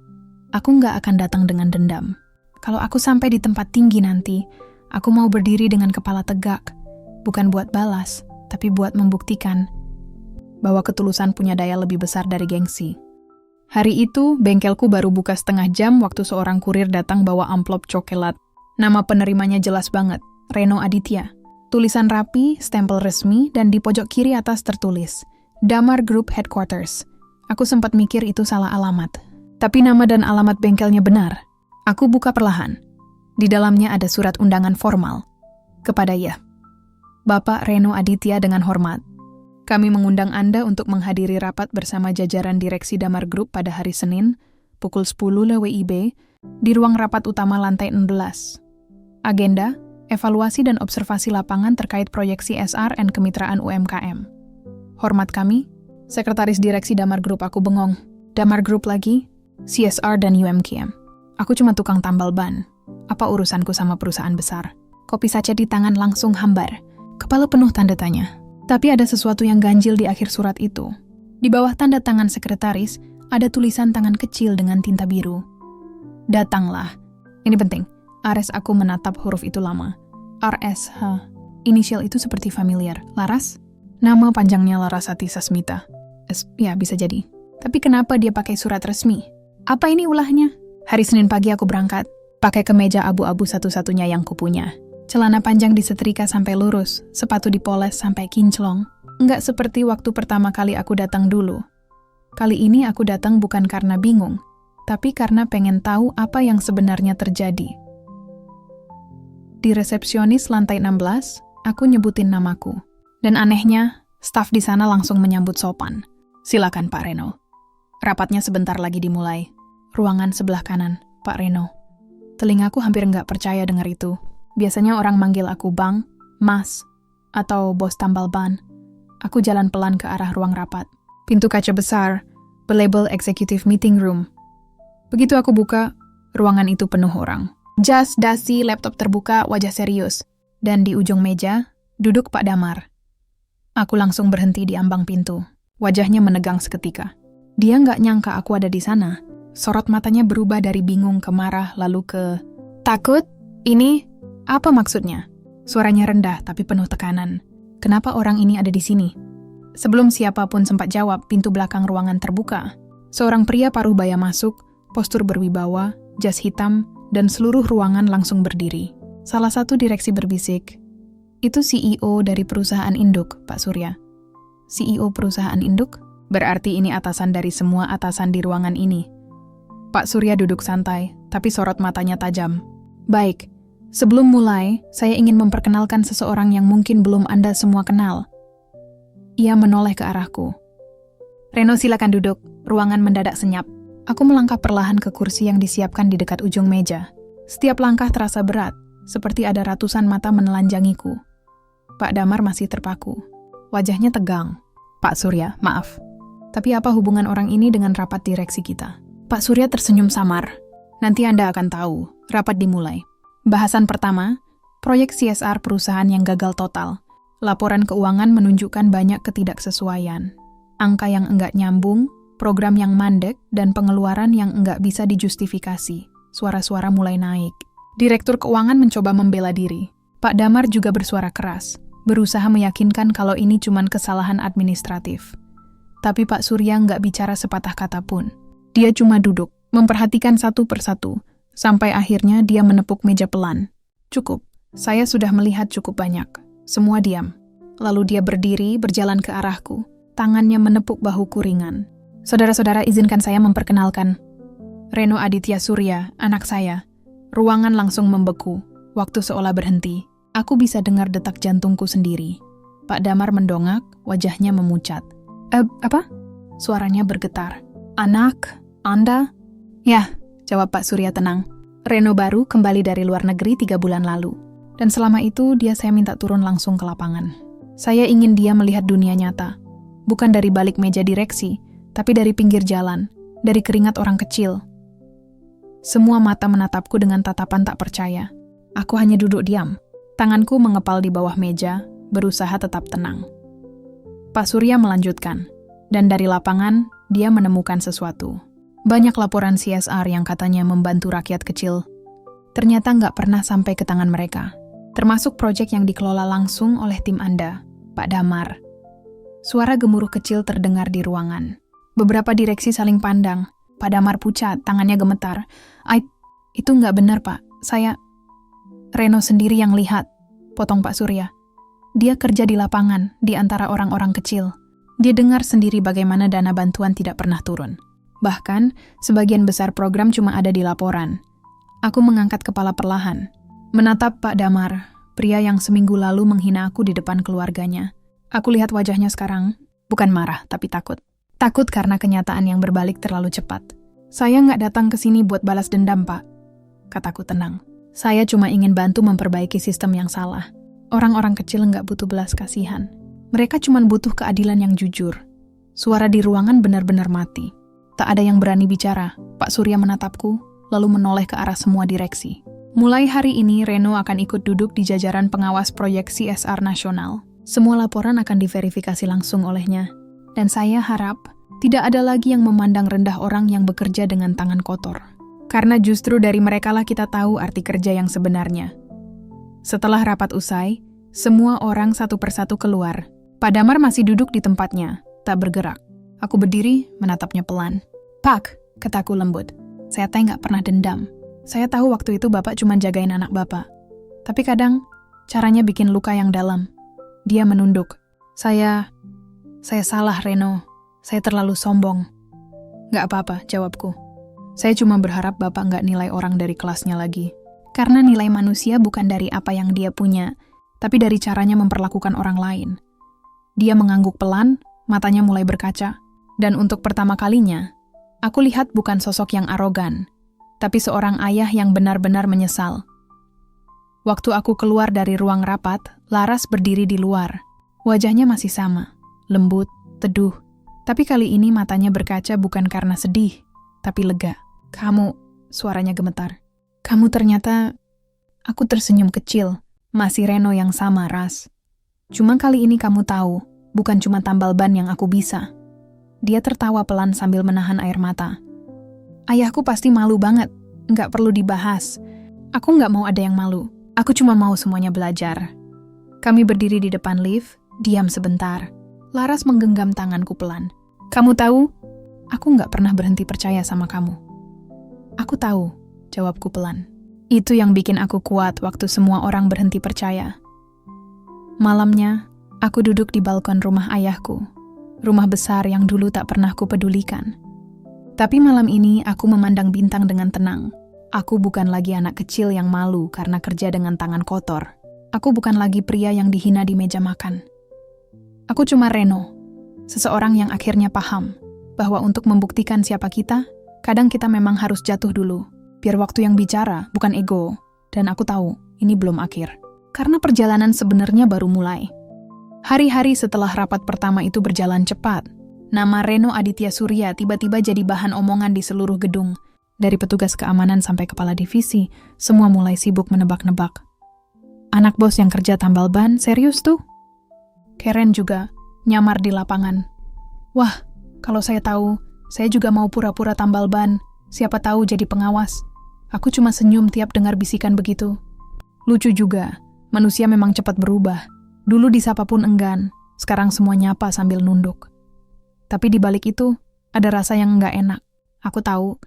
Aku nggak akan datang dengan dendam. Kalau aku sampai di tempat tinggi nanti, aku mau berdiri dengan kepala tegak. Bukan buat balas, tapi buat membuktikan bahwa ketulusan punya daya lebih besar dari gengsi. Hari itu, bengkelku baru buka setengah jam waktu seorang kurir datang bawa amplop coklat. Nama penerimanya jelas banget, Reno Aditya. Tulisan rapi, stempel resmi, dan di pojok kiri atas tertulis, Damar Group Headquarters. Aku sempat mikir itu salah alamat. Tapi nama dan alamat bengkelnya benar. Aku buka perlahan. Di dalamnya ada surat undangan formal. Kepada Bapak Reno Aditya dengan hormat. Kami mengundang Anda untuk menghadiri rapat bersama jajaran direksi Damar Group pada hari Senin, pukul 10 WIB, di ruang rapat utama lantai 16. Agenda, evaluasi dan observasi lapangan terkait proyek CSR dan kemitraan UMKM. Hormat kami, Sekretaris Direksi Damar Group. Aku bengong. Damar Group lagi? CSR dan UMKM. Aku cuma tukang tambal ban. Apa urusanku sama perusahaan besar? Kopi saja di tangan langsung hambar. Kepala penuh tanda tanya. Tapi ada sesuatu yang ganjil di akhir surat itu. Di bawah tanda tangan sekretaris, ada tulisan tangan kecil dengan tinta biru. Datanglah. Ini penting. Ares aku menatap huruf itu lama. RSH. Inisial itu seperti familiar. Laras? Nama panjangnya Larasati Sasmita. Ya, bisa jadi. Tapi kenapa dia pakai surat resmi? Apa ini ulahnya? Hari Senin pagi aku berangkat, pakai kemeja abu-abu satu-satunya yang kupunya. Celana panjang disetrika sampai lurus, sepatu dipoles sampai kinclong. Nggak seperti waktu pertama kali aku datang dulu. Kali ini aku datang bukan karena bingung, tapi karena pengen tahu apa yang sebenarnya terjadi. Di resepsionis lantai 16, aku nyebutin namaku. Dan anehnya, staf di sana langsung menyambut sopan. Silakan Pak Reno. Rapatnya sebentar lagi dimulai. Ruangan sebelah kanan, Pak Reno. Telingaku hampir nggak percaya dengar itu. Biasanya orang manggil aku Bang, Mas, atau Bos Tambal Ban. Aku jalan pelan ke arah ruang rapat. Pintu kaca besar, berlabel Executive Meeting Room. Begitu aku buka, ruangan itu penuh orang. Jas, dasi, laptop terbuka, wajah serius. Dan di ujung meja, duduk Pak Damar. Aku langsung berhenti di ambang pintu. Wajahnya menegang seketika. Dia nggak nyangka aku ada di sana. Sorot matanya berubah dari bingung ke marah, lalu ke takut? Ini? Apa maksudnya? Suaranya rendah tapi penuh tekanan. Kenapa orang ini ada di sini? Sebelum siapapun sempat jawab, pintu belakang ruangan terbuka. Seorang pria paruh baya masuk, Postur berwibawa, jas hitam, dan seluruh ruangan langsung berdiri. Salah satu direksi berbisik, "Itu CEO dari perusahaan induk, Pak Surya." "CEO perusahaan induk?" Berarti ini atasan dari semua atasan di ruangan ini. Pak Surya duduk santai, tapi sorot matanya tajam. "Baik, sebelum mulai, saya ingin memperkenalkan seseorang yang mungkin belum Anda semua kenal." Ia menoleh ke arahku. "Reno, silakan duduk." Ruangan mendadak senyap. Aku melangkah perlahan ke kursi yang disiapkan di dekat ujung meja. Setiap langkah terasa berat, seperti ada ratusan mata menelanjangiku. Pak Damar masih terpaku. Wajahnya tegang. "Pak Surya, maaf. Tapi apa hubungan orang ini dengan rapat direksi kita?" Pak Surya tersenyum samar. "Nanti Anda akan tahu." Rapat dimulai. Bahasan pertama, proyek CSR perusahaan yang gagal total. Laporan keuangan menunjukkan banyak ketidaksesuaian. Angka yang enggak nyambung, program yang mandek, dan pengeluaran yang enggak bisa dijustifikasi. Suara-suara mulai naik. Direktur keuangan mencoba membela diri. Pak Damar juga bersuara keras, berusaha meyakinkan kalau ini cuma kesalahan administratif. Tapi Pak Surya nggak bicara sepatah kata pun. Dia cuma duduk, memperhatikan satu persatu, sampai akhirnya dia menepuk meja pelan. "Cukup, saya sudah melihat cukup banyak." Semua diam. Lalu dia berdiri, berjalan ke arahku. Tangannya menepuk bahuku ringan. "Saudara-saudara, izinkan saya memperkenalkan. Reno Aditya Surya, anak saya." Ruangan langsung membeku. Waktu seolah berhenti. Aku bisa dengar detak jantungku sendiri. Pak Damar mendongak, wajahnya memucat. Apa?" Suaranya bergetar. "Anak? Anda?" "Ya," jawab Pak Surya tenang. "Reno baru kembali dari luar negeri 3 bulan lalu. Dan selama itu dia saya minta turun langsung ke lapangan. Saya ingin dia melihat dunia nyata. Bukan dari balik meja direksi, tapi dari pinggir jalan, dari keringat orang kecil." Semua mata menatapku dengan tatapan tak percaya. Aku hanya duduk diam. Tanganku mengepal di bawah meja, berusaha tetap tenang. Pak Surya melanjutkan, dan dari lapangan, dia menemukan sesuatu. Banyak laporan CSR yang katanya membantu rakyat kecil, ternyata nggak pernah sampai ke tangan mereka. Termasuk proyek yang dikelola langsung oleh tim Anda, Pak Damar. Suara gemuruh kecil terdengar di ruangan. Beberapa direksi saling pandang. Pak Damar pucat, tangannya gemetar. Itu nggak benar, Pak. Saya..." "Reno sendiri yang lihat," potong Pak Surya. "Dia kerja di lapangan, di antara orang-orang kecil. Dia dengar sendiri bagaimana dana bantuan tidak pernah turun. Bahkan, sebagian besar program cuma ada di laporan." Aku mengangkat kepala perlahan, menatap Pak Damar, pria yang seminggu lalu menghina aku di depan keluarganya. Aku lihat wajahnya sekarang, bukan marah, tapi takut. Takut karena kenyataan yang berbalik terlalu cepat. "Saya nggak datang ke sini buat balas dendam, Pak," kataku tenang. "Saya cuma ingin bantu memperbaiki sistem yang salah. Orang-orang kecil nggak butuh belas kasihan. Mereka cuma butuh keadilan yang jujur." Suara di ruangan benar-benar mati. Tak ada yang berani bicara. Pak Surya menatapku, lalu menoleh ke arah semua direksi. "Mulai hari ini, Reno akan ikut duduk di jajaran pengawas proyek CSR nasional. Semua laporan akan diverifikasi langsung olehnya. Dan saya harap tidak ada lagi yang memandang rendah orang yang bekerja dengan tangan kotor. Karena justru dari merekalah kita tahu arti kerja yang sebenarnya." Setelah rapat usai, semua orang satu persatu keluar. Pak Damar masih duduk di tempatnya, tak bergerak. Aku berdiri, menatapnya pelan. "Pak," kataku lembut, "saya nggak pernah dendam. Saya tahu waktu itu Bapak cuma jagain anak Bapak. Tapi kadang, caranya bikin luka yang dalam." Dia menunduk. Saya salah, Reno. Saya terlalu sombong." "Nggak apa-apa," jawabku. "Saya cuma berharap Bapak nggak nilai orang dari kelasnya lagi. Karena nilai manusia bukan dari apa yang dia punya, tapi dari caranya memperlakukan orang lain." Dia mengangguk pelan, matanya mulai berkaca. Dan untuk pertama kalinya, aku lihat bukan sosok yang arogan, tapi seorang ayah yang benar-benar menyesal. Waktu aku keluar dari ruang rapat, Laras berdiri di luar. Wajahnya masih sama, lembut, teduh. Tapi kali ini matanya berkaca bukan karena sedih, tapi lega. "Kamu," suaranya gemetar. "Kamu ternyata..." Aku tersenyum kecil. "Masih Reno yang sama, Ras. Cuma kali ini kamu tahu, bukan cuma tambal ban yang aku bisa." Dia tertawa pelan sambil menahan air mata. "Ayahku pasti malu banget. Nggak perlu dibahas. Aku nggak mau ada yang malu. Aku cuma mau semuanya belajar." Kami berdiri di depan lift, diam sebentar. Laras menggenggam tanganku pelan. "Kamu tahu, aku nggak pernah berhenti percaya sama kamu. Aku tahu, jawabku pelan. Itu yang bikin aku kuat waktu semua orang berhenti percaya. Malamnya, aku duduk di balkon rumah ayahku. Rumah besar yang dulu tak pernah kupedulikan. Tapi malam ini aku memandang bintang dengan tenang. Aku bukan lagi anak kecil yang malu karena kerja dengan tangan kotor. Aku bukan lagi pria yang dihina di meja makan. Aku cuma Reno, seseorang yang akhirnya paham bahwa untuk membuktikan siapa kita, kadang kita memang harus jatuh dulu. Biar waktu yang bicara, bukan ego. Dan aku tahu, ini belum akhir. Karena perjalanan sebenarnya baru mulai. Hari-hari setelah rapat pertama itu berjalan cepat. Nama Reno Aditya Surya tiba-tiba jadi bahan omongan di seluruh gedung. Dari petugas keamanan sampai kepala divisi, semua mulai sibuk menebak-nebak. Anak bos yang kerja tambal ban, serius tuh? Karen juga nyamar di lapangan. Wah, kalau saya tahu, saya juga mau pura-pura tambal ban. Siapa tahu jadi pengawas. Aku cuma senyum tiap dengar bisikan begitu. Lucu juga, manusia memang cepat berubah. Dulu disapa pun enggan, sekarang semua nyapa sambil nunduk. Tapi di balik itu, ada rasa yang nggak enak. Aku tahu,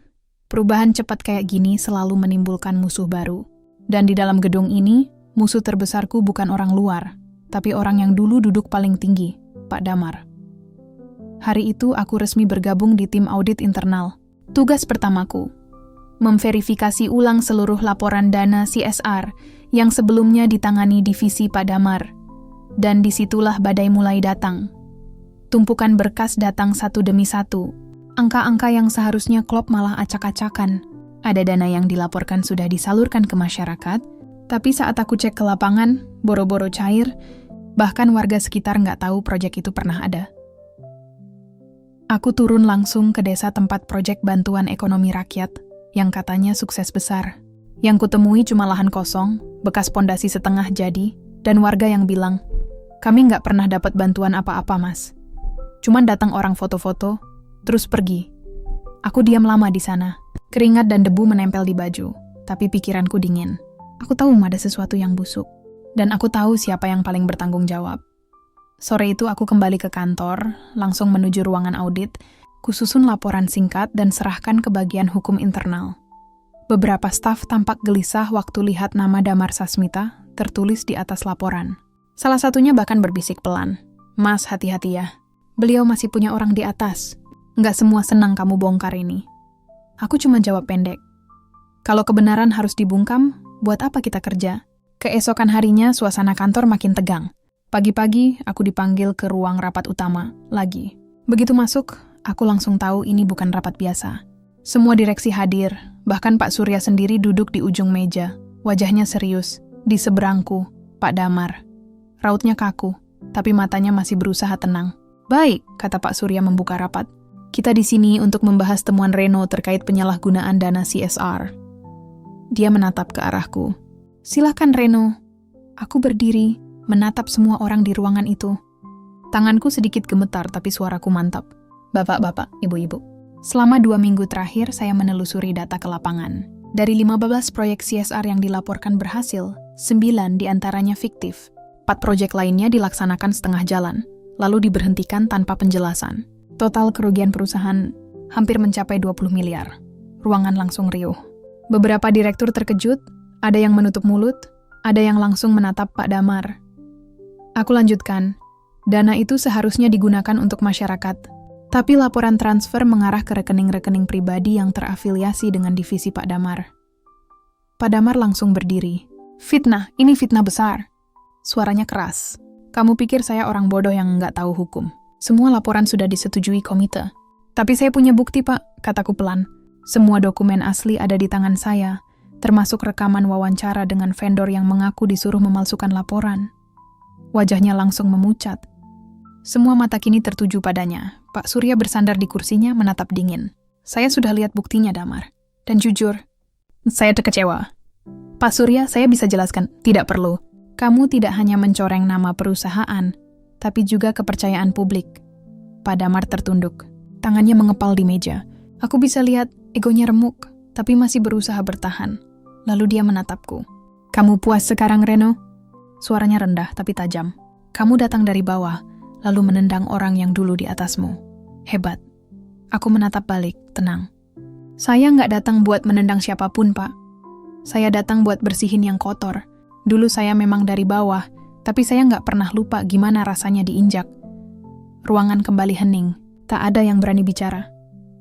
perubahan cepat kayak gini selalu menimbulkan musuh baru. Dan di dalam gedung ini, musuh terbesarku bukan orang luar, tapi orang yang dulu duduk paling tinggi, Pak Damar. Hari itu aku resmi bergabung di tim audit internal. Tugas pertamaku, memverifikasi ulang seluruh laporan dana CSR yang sebelumnya ditangani divisi Pak Damar. Dan disitulah badai mulai datang. Tumpukan berkas datang satu demi satu. Angka-angka yang seharusnya klop malah acak-acakan. Ada dana yang dilaporkan sudah disalurkan ke masyarakat, tapi saat aku cek ke lapangan, boro-boro cair, bahkan warga sekitar nggak tahu proyek itu pernah ada. Aku turun langsung ke desa tempat proyek bantuan ekonomi rakyat, yang katanya sukses besar. Yang kutemui cuma lahan kosong, bekas pondasi setengah jadi, dan warga yang bilang, kami nggak pernah dapat bantuan apa-apa, Mas. Cuman datang orang foto-foto, terus pergi. Aku diam lama di sana. Keringat dan debu menempel di baju, tapi pikiranku dingin. Aku tahu ada sesuatu yang busuk, dan aku tahu siapa yang paling bertanggung jawab. Sore itu aku kembali ke kantor, langsung menuju ruangan audit, kususun laporan singkat dan serahkan ke bagian hukum internal. Beberapa staf tampak gelisah waktu lihat nama Damar Sasmita tertulis di atas laporan. Salah satunya bahkan berbisik pelan, Mas, hati-hati ya. Beliau masih punya orang di atas. Nggak semua senang kamu bongkar ini. Aku cuma jawab pendek. Kalau kebenaran harus dibungkam, buat apa kita kerja? Keesokan harinya suasana kantor makin tegang. Pagi-pagi, aku dipanggil ke ruang rapat utama, lagi. Begitu masuk, aku langsung tahu ini bukan rapat biasa. Semua direksi hadir, bahkan Pak Surya sendiri duduk di ujung meja. Wajahnya serius, di seberangku, Pak Damar. Rautnya kaku, tapi matanya masih berusaha tenang. Baik, kata Pak Surya membuka rapat. Kita di sini untuk membahas temuan Reno terkait penyalahgunaan dana CSR. Dia menatap ke arahku. Silakan Reno. Aku berdiri, menatap semua orang di ruangan itu. Tanganku sedikit gemetar tapi suaraku mantap. Bapak-bapak, ibu-ibu. Selama 2 minggu terakhir saya menelusuri data ke lapangan. Dari 15 proyek CSR yang dilaporkan berhasil, 9 diantaranya fiktif. 4 proyek lainnya dilaksanakan setengah jalan, lalu diberhentikan tanpa penjelasan. Total kerugian perusahaan hampir mencapai 20 miliar. Ruangan langsung riuh. Beberapa direktur terkejut, ada yang menutup mulut, ada yang langsung menatap Pak Damar. Aku lanjutkan, dana itu seharusnya digunakan untuk masyarakat, tapi laporan transfer mengarah ke rekening-rekening pribadi yang terafiliasi dengan divisi Pak Damar. Pak Damar langsung berdiri. Fitnah, ini fitnah besar. Suaranya keras. Kamu pikir saya orang bodoh yang nggak tahu hukum? Semua laporan sudah disetujui komite. Tapi saya punya bukti, Pak, kataku pelan. Semua dokumen asli ada di tangan saya, termasuk rekaman wawancara dengan vendor yang mengaku disuruh memalsukan laporan. Wajahnya langsung memucat. Semua mata kini tertuju padanya. Pak Surya bersandar di kursinya menatap dingin. Saya sudah lihat buktinya, Damar. Dan jujur, saya terkecewa. Pak Surya, saya bisa jelaskan. Tidak perlu. Kamu tidak hanya mencoreng nama perusahaan, tapi juga kepercayaan publik. Pak Damar tertunduk. Tangannya mengepal di meja. Aku bisa lihat egonya remuk, tapi masih berusaha bertahan. Lalu dia menatapku. Kamu puas sekarang, Reno? Suaranya rendah tapi tajam. Kamu datang dari bawah, lalu menendang orang yang dulu di atasmu. Hebat. Aku menatap balik, tenang. Saya nggak datang buat menendang siapapun, Pak. Saya datang buat bersihin yang kotor. Dulu saya memang dari bawah, tapi saya nggak pernah lupa gimana rasanya diinjak. Ruangan kembali hening. Tak ada yang berani bicara.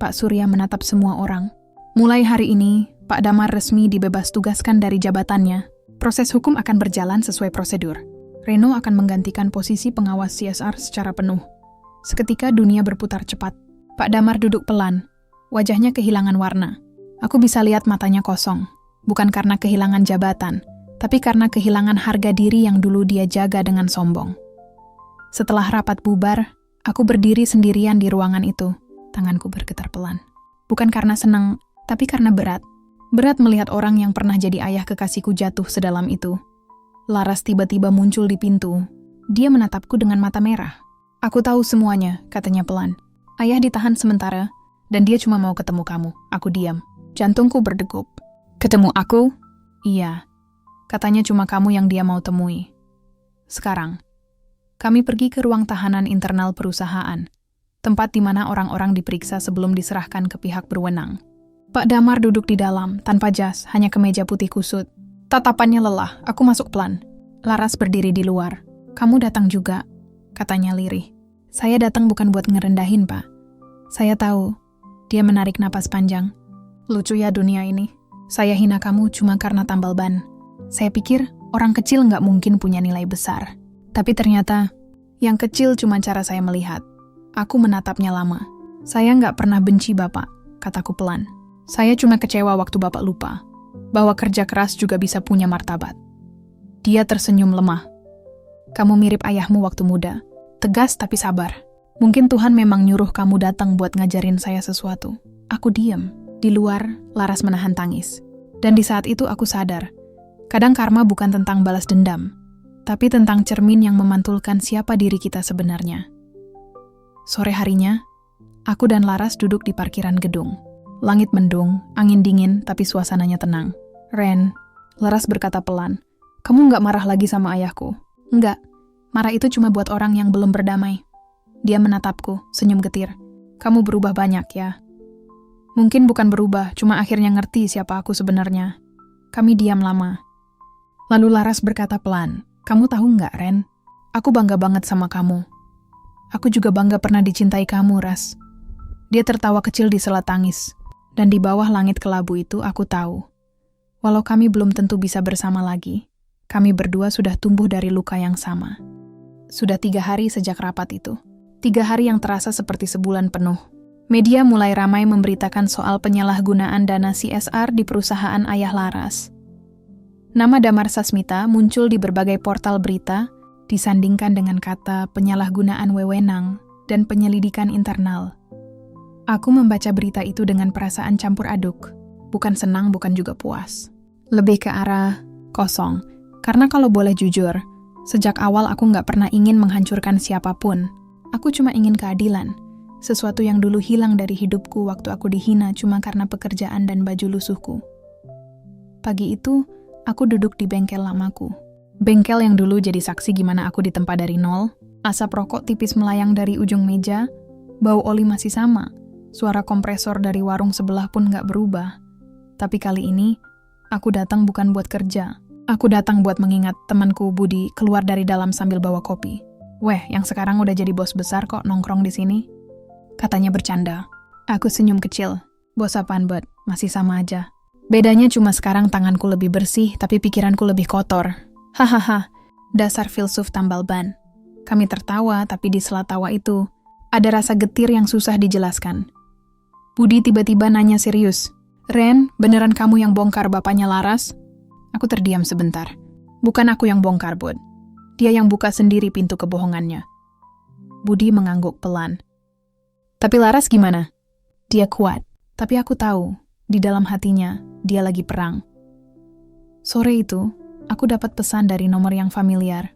Pak Surya menatap semua orang. Mulai hari ini, Pak Damar resmi dibebas tugaskan dari jabatannya. Proses hukum akan berjalan sesuai prosedur. Reno akan menggantikan posisi pengawas CSR secara penuh. Seketika dunia berputar cepat. Pak Damar duduk pelan. Wajahnya kehilangan warna. Aku bisa lihat matanya kosong. Bukan karena kehilangan jabatan, tapi karena kehilangan harga diri yang dulu dia jaga dengan sombong. Setelah rapat bubar, aku berdiri sendirian di ruangan itu. Tanganku bergetar pelan. Bukan karena senang, tapi karena berat. Berat melihat orang yang pernah jadi ayah kekasihku jatuh sedalam itu. Laras tiba-tiba muncul di pintu. Dia menatapku dengan mata merah. Aku tahu semuanya, katanya pelan. Ayah ditahan sementara, dan dia cuma mau ketemu kamu. Aku diam. Jantungku berdegup. Ketemu aku? Iya. Katanya cuma kamu yang dia mau temui. Sekarang, kami pergi ke ruang tahanan internal perusahaan, tempat di mana orang-orang diperiksa sebelum diserahkan ke pihak berwenang. Pak Damar duduk di dalam, tanpa jas, hanya kemeja putih kusut. Tatapannya lelah, aku masuk pelan. Laras berdiri di luar. Kamu datang juga, katanya lirih. Saya datang bukan buat ngerendahin, Pak. Saya tahu. Dia menarik napas panjang. Lucu ya dunia ini. Saya hina kamu cuma karena tambal ban. Saya pikir orang kecil nggak mungkin punya nilai besar. Tapi ternyata, yang kecil cuma cara saya melihat. Aku menatapnya lama. Saya nggak pernah benci Bapak, kataku pelan. Saya cuma kecewa waktu Bapak lupa bahwa kerja keras juga bisa punya martabat. Dia tersenyum lemah. Kamu mirip ayahmu waktu muda. Tegas tapi sabar. Mungkin Tuhan memang nyuruh kamu datang buat ngajarin saya sesuatu. Aku diam. Di luar, Laras menahan tangis. Dan di saat itu aku sadar, kadang karma bukan tentang balas dendam, tapi tentang cermin yang memantulkan siapa diri kita sebenarnya. Sore harinya, aku dan Laras duduk di parkiran gedung. Langit mendung, angin dingin, tapi suasananya tenang. Ren, Laras berkata pelan, kamu nggak marah lagi sama ayahku? Nggak, marah itu cuma buat orang yang belum berdamai. Dia menatapku, senyum getir. Kamu berubah banyak ya. Mungkin bukan berubah, cuma akhirnya ngerti siapa aku sebenarnya. Kami diam lama. Lalu Laras berkata pelan, kamu tahu nggak, Ren? Aku bangga banget sama kamu. Aku juga bangga pernah dicintai kamu, Ras. Dia tertawa kecil di sela tangis. Dan di bawah langit kelabu itu aku tahu. Walau kami belum tentu bisa bersama lagi, kami berdua sudah tumbuh dari luka yang sama. Sudah 3 hari sejak rapat itu. 3 hari yang terasa seperti sebulan penuh. Media mulai ramai memberitakan soal penyalahgunaan dana CSR di perusahaan ayah Laras. Nama Damar Sasmita muncul di berbagai portal berita, disandingkan dengan kata penyalahgunaan wewenang dan penyelidikan internal. Aku membaca berita itu dengan perasaan campur aduk. Bukan senang, bukan juga puas. Lebih ke arah kosong. Karena kalau boleh jujur, sejak awal aku nggak pernah ingin menghancurkan siapapun. Aku cuma ingin keadilan. Sesuatu yang dulu hilang dari hidupku waktu aku dihina cuma karena pekerjaan dan baju lusuhku. Pagi itu, aku duduk di bengkel lamaku. Bengkel yang dulu jadi saksi gimana aku ditempa dari nol. Asap rokok tipis melayang dari ujung meja. Bau oli masih sama. Suara kompresor dari warung sebelah pun nggak berubah. Tapi kali ini, aku datang bukan buat kerja. Aku datang buat mengingat temanku Budi keluar dari dalam sambil bawa kopi. Weh, yang sekarang udah jadi bos besar kok nongkrong di sini. Katanya bercanda. Aku senyum kecil. Bos apaan, Bud? Masih sama aja. Bedanya cuma sekarang tanganku lebih bersih, tapi pikiranku lebih kotor. Hahaha, dasar filsuf tambal ban. Kami tertawa, tapi di sela tawa itu, ada rasa getir yang susah dijelaskan. Budi tiba-tiba nanya serius. Ren, beneran kamu yang bongkar bapaknya Laras? Aku terdiam sebentar. Bukan aku yang bongkar, Bud. Dia yang buka sendiri pintu kebohongannya. Budi mengangguk pelan. Tapi Laras gimana? Dia kuat. Tapi aku tahu, di dalam hatinya, dia lagi perang. Sore itu, aku dapat pesan dari nomor yang familiar.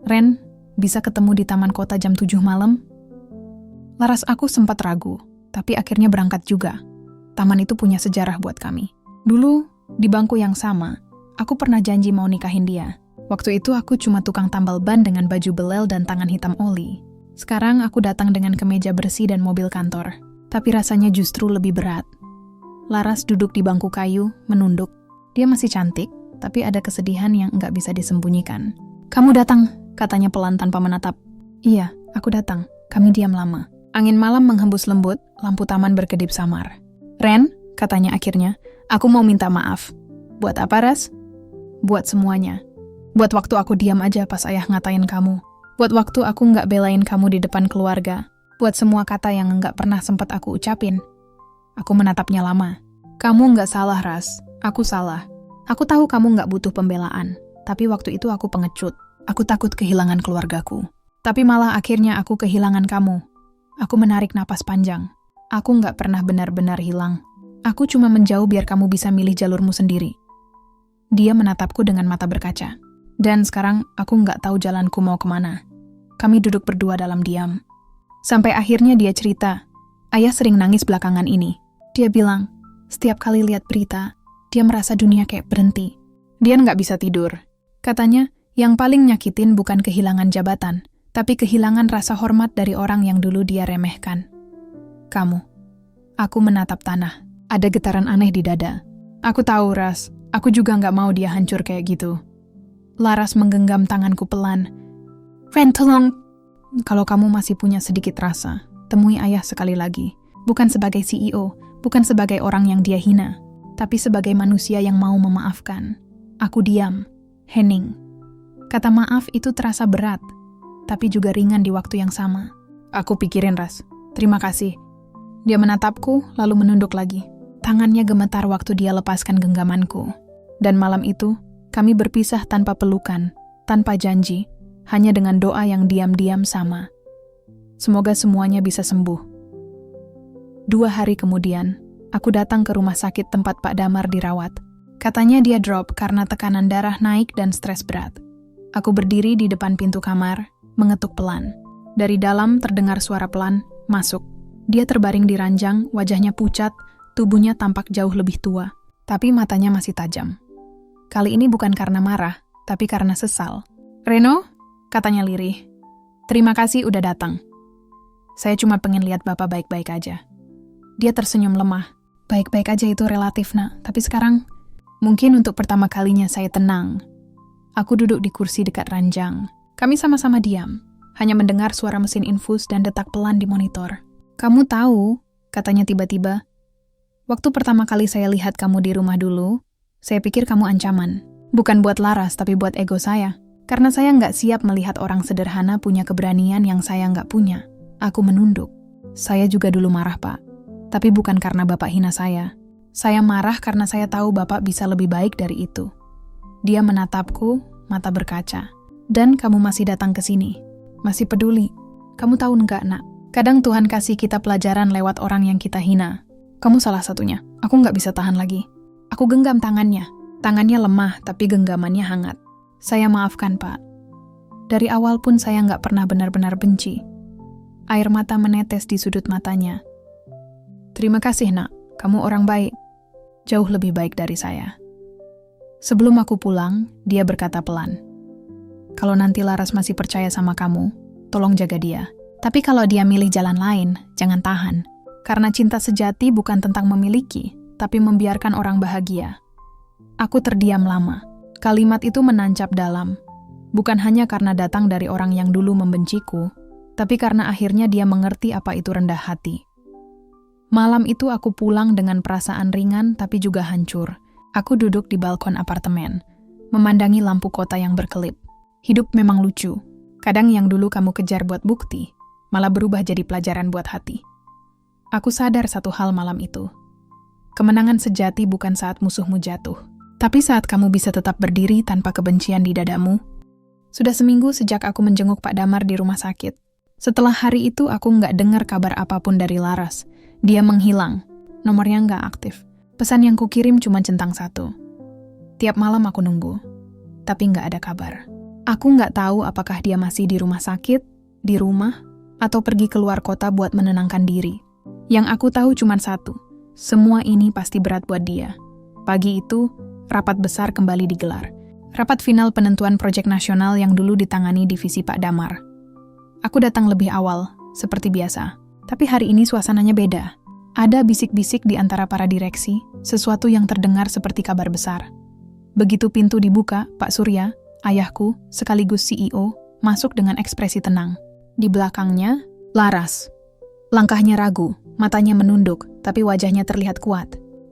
Ren, bisa ketemu di taman kota jam 7 malam? Laras aku sempat ragu, tapi akhirnya berangkat juga. Taman itu punya sejarah buat kami. Dulu, di bangku yang sama, aku pernah janji mau nikahin dia. Waktu itu aku cuma tukang tambal ban dengan baju belel dan tangan hitam oli. Sekarang aku datang dengan kemeja bersih dan mobil kantor. Tapi rasanya justru lebih berat. Laras duduk di bangku kayu, menunduk. Dia masih cantik, tapi ada kesedihan yang nggak bisa disembunyikan. "Kamu datang," katanya pelan tanpa menatap. "Iya, aku datang." Kami diam lama. Angin malam menghembus lembut, lampu taman berkedip samar. "Ren," katanya akhirnya, "aku mau minta maaf." "Buat apa, Ras?" "Buat semuanya. Buat waktu aku diam aja pas ayah ngatain kamu. Buat waktu aku nggak belain kamu di depan keluarga. Buat semua kata yang nggak pernah sempat aku ucapin." Aku menatapnya lama. "Kamu nggak salah, Ras. Aku salah. Aku tahu kamu nggak butuh pembelaan. Tapi waktu itu aku pengecut. Aku takut kehilangan keluargaku. Tapi malah akhirnya aku kehilangan kamu. Aku menarik napas panjang. Aku nggak pernah benar-benar hilang. Aku cuma menjauh biar kamu bisa milih jalurmu sendiri." Dia menatapku dengan mata berkaca. Dan sekarang aku nggak tahu jalanku mau kemana. Kami duduk berdua dalam diam. Sampai akhirnya dia cerita, ayah sering nangis belakangan ini. Dia bilang, setiap kali lihat berita, dia merasa dunia kayak berhenti. Dia nggak bisa tidur. Katanya, yang paling nyakitin bukan kehilangan jabatan, tapi kehilangan rasa hormat dari orang yang dulu dia remehkan. Kamu. Aku menatap tanah. Ada getaran aneh di dada. Aku tahu, Ras. Aku juga nggak mau dia hancur kayak gitu. Laras menggenggam tanganku pelan. "Ren, tolong." "Kalau kamu masih punya sedikit rasa, temui ayah sekali lagi. Bukan sebagai CEO, bukan sebagai orang yang dia hina, tapi sebagai manusia yang mau memaafkan." Aku diam. Hening. Kata maaf itu terasa berat, tapi juga ringan di waktu yang sama. "Aku pikirin, Ras. Terima kasih." Dia menatapku, lalu menunduk lagi. Tangannya gemetar waktu dia lepaskan genggamanku. Dan malam itu, kami berpisah tanpa pelukan, tanpa janji, hanya dengan doa yang diam-diam sama. Semoga semuanya bisa sembuh. 2 hari kemudian, aku datang ke rumah sakit tempat Pak Damar dirawat. Katanya dia drop karena tekanan darah naik dan stres berat. Aku berdiri di depan pintu kamar, mengetuk pelan. Dari dalam terdengar suara pelan, "Masuk." Dia terbaring di ranjang, wajahnya pucat, tubuhnya tampak jauh lebih tua, tapi matanya masih tajam. Kali ini bukan karena marah, tapi karena sesal. "Reno?" katanya lirih. "Terima kasih udah datang. Saya cuma pengen lihat Bapak baik-baik aja." Dia tersenyum lemah. "Baik-baik aja itu relatif, Nak. Tapi sekarang, mungkin untuk pertama kalinya saya tenang." Aku duduk di kursi dekat ranjang. Kami sama-sama diam, hanya mendengar suara mesin infus dan detak pelan di monitor. "Kamu tahu," katanya tiba-tiba, "waktu pertama kali saya lihat kamu di rumah dulu, saya pikir kamu ancaman. Bukan buat Laras, tapi buat ego saya. Karena saya nggak siap melihat orang sederhana punya keberanian yang saya nggak punya." Aku menunduk. "Saya juga dulu marah, Pak. Tapi bukan karena Bapak hina saya. Saya marah karena saya tahu Bapak bisa lebih baik dari itu." Dia menatapku, mata berkaca. "Dan kamu masih datang ke sini. Masih peduli. Kamu tahu nggak, Nak? Kadang Tuhan kasih kita pelajaran lewat orang yang kita hina. Kamu salah satunya. Aku nggak bisa tahan lagi." Aku genggam tangannya. Tangannya lemah, tapi genggamannya hangat. "Saya maafkan, Pak. Dari awal pun saya nggak pernah benar-benar benci." Air mata menetes di sudut matanya. "Terima kasih, Nak. Kamu orang baik. Jauh lebih baik dari saya." Sebelum aku pulang, dia berkata pelan, "Kalau nanti Laras masih percaya sama kamu, tolong jaga dia. Tapi kalau dia milih jalan lain, jangan tahan. Karena cinta sejati bukan tentang memiliki, tapi membiarkan orang bahagia." Aku terdiam lama. Kalimat itu menancap dalam. Bukan hanya karena datang dari orang yang dulu membenciku, tapi karena akhirnya dia mengerti apa itu rendah hati. Malam itu aku pulang dengan perasaan ringan tapi juga hancur. Aku duduk di balkon apartemen, memandangi lampu kota yang berkelip. Hidup memang lucu. Kadang yang dulu kamu kejar buat bukti, malah berubah jadi pelajaran buat hati. Aku sadar satu hal malam itu. Kemenangan sejati bukan saat musuhmu jatuh, tapi saat kamu bisa tetap berdiri tanpa kebencian di dadamu. Sudah seminggu sejak aku menjenguk Pak Damar di rumah sakit. Setelah hari itu aku nggak dengar kabar apapun dari Laras. Dia menghilang, nomornya nggak aktif. Pesan yang kukirim cuma centang 1. Tiap malam aku nunggu, tapi nggak ada kabar. Aku nggak tahu apakah dia masih di rumah sakit, di rumah, atau pergi keluar kota buat menenangkan diri. Yang aku tahu cuma satu, semua ini pasti berat buat dia. Pagi itu, rapat besar kembali digelar. Rapat final penentuan proyek nasional yang dulu ditangani divisi Pak Damar. Aku datang lebih awal, seperti biasa. Tapi hari ini suasananya beda. Ada bisik-bisik di antara para direksi, sesuatu yang terdengar seperti kabar besar. Begitu pintu dibuka, Pak Surya, ayahku, sekaligus CEO, masuk dengan ekspresi tenang. Di belakangnya, Laras. Langkahnya ragu, matanya menunduk, tapi wajahnya terlihat kuat.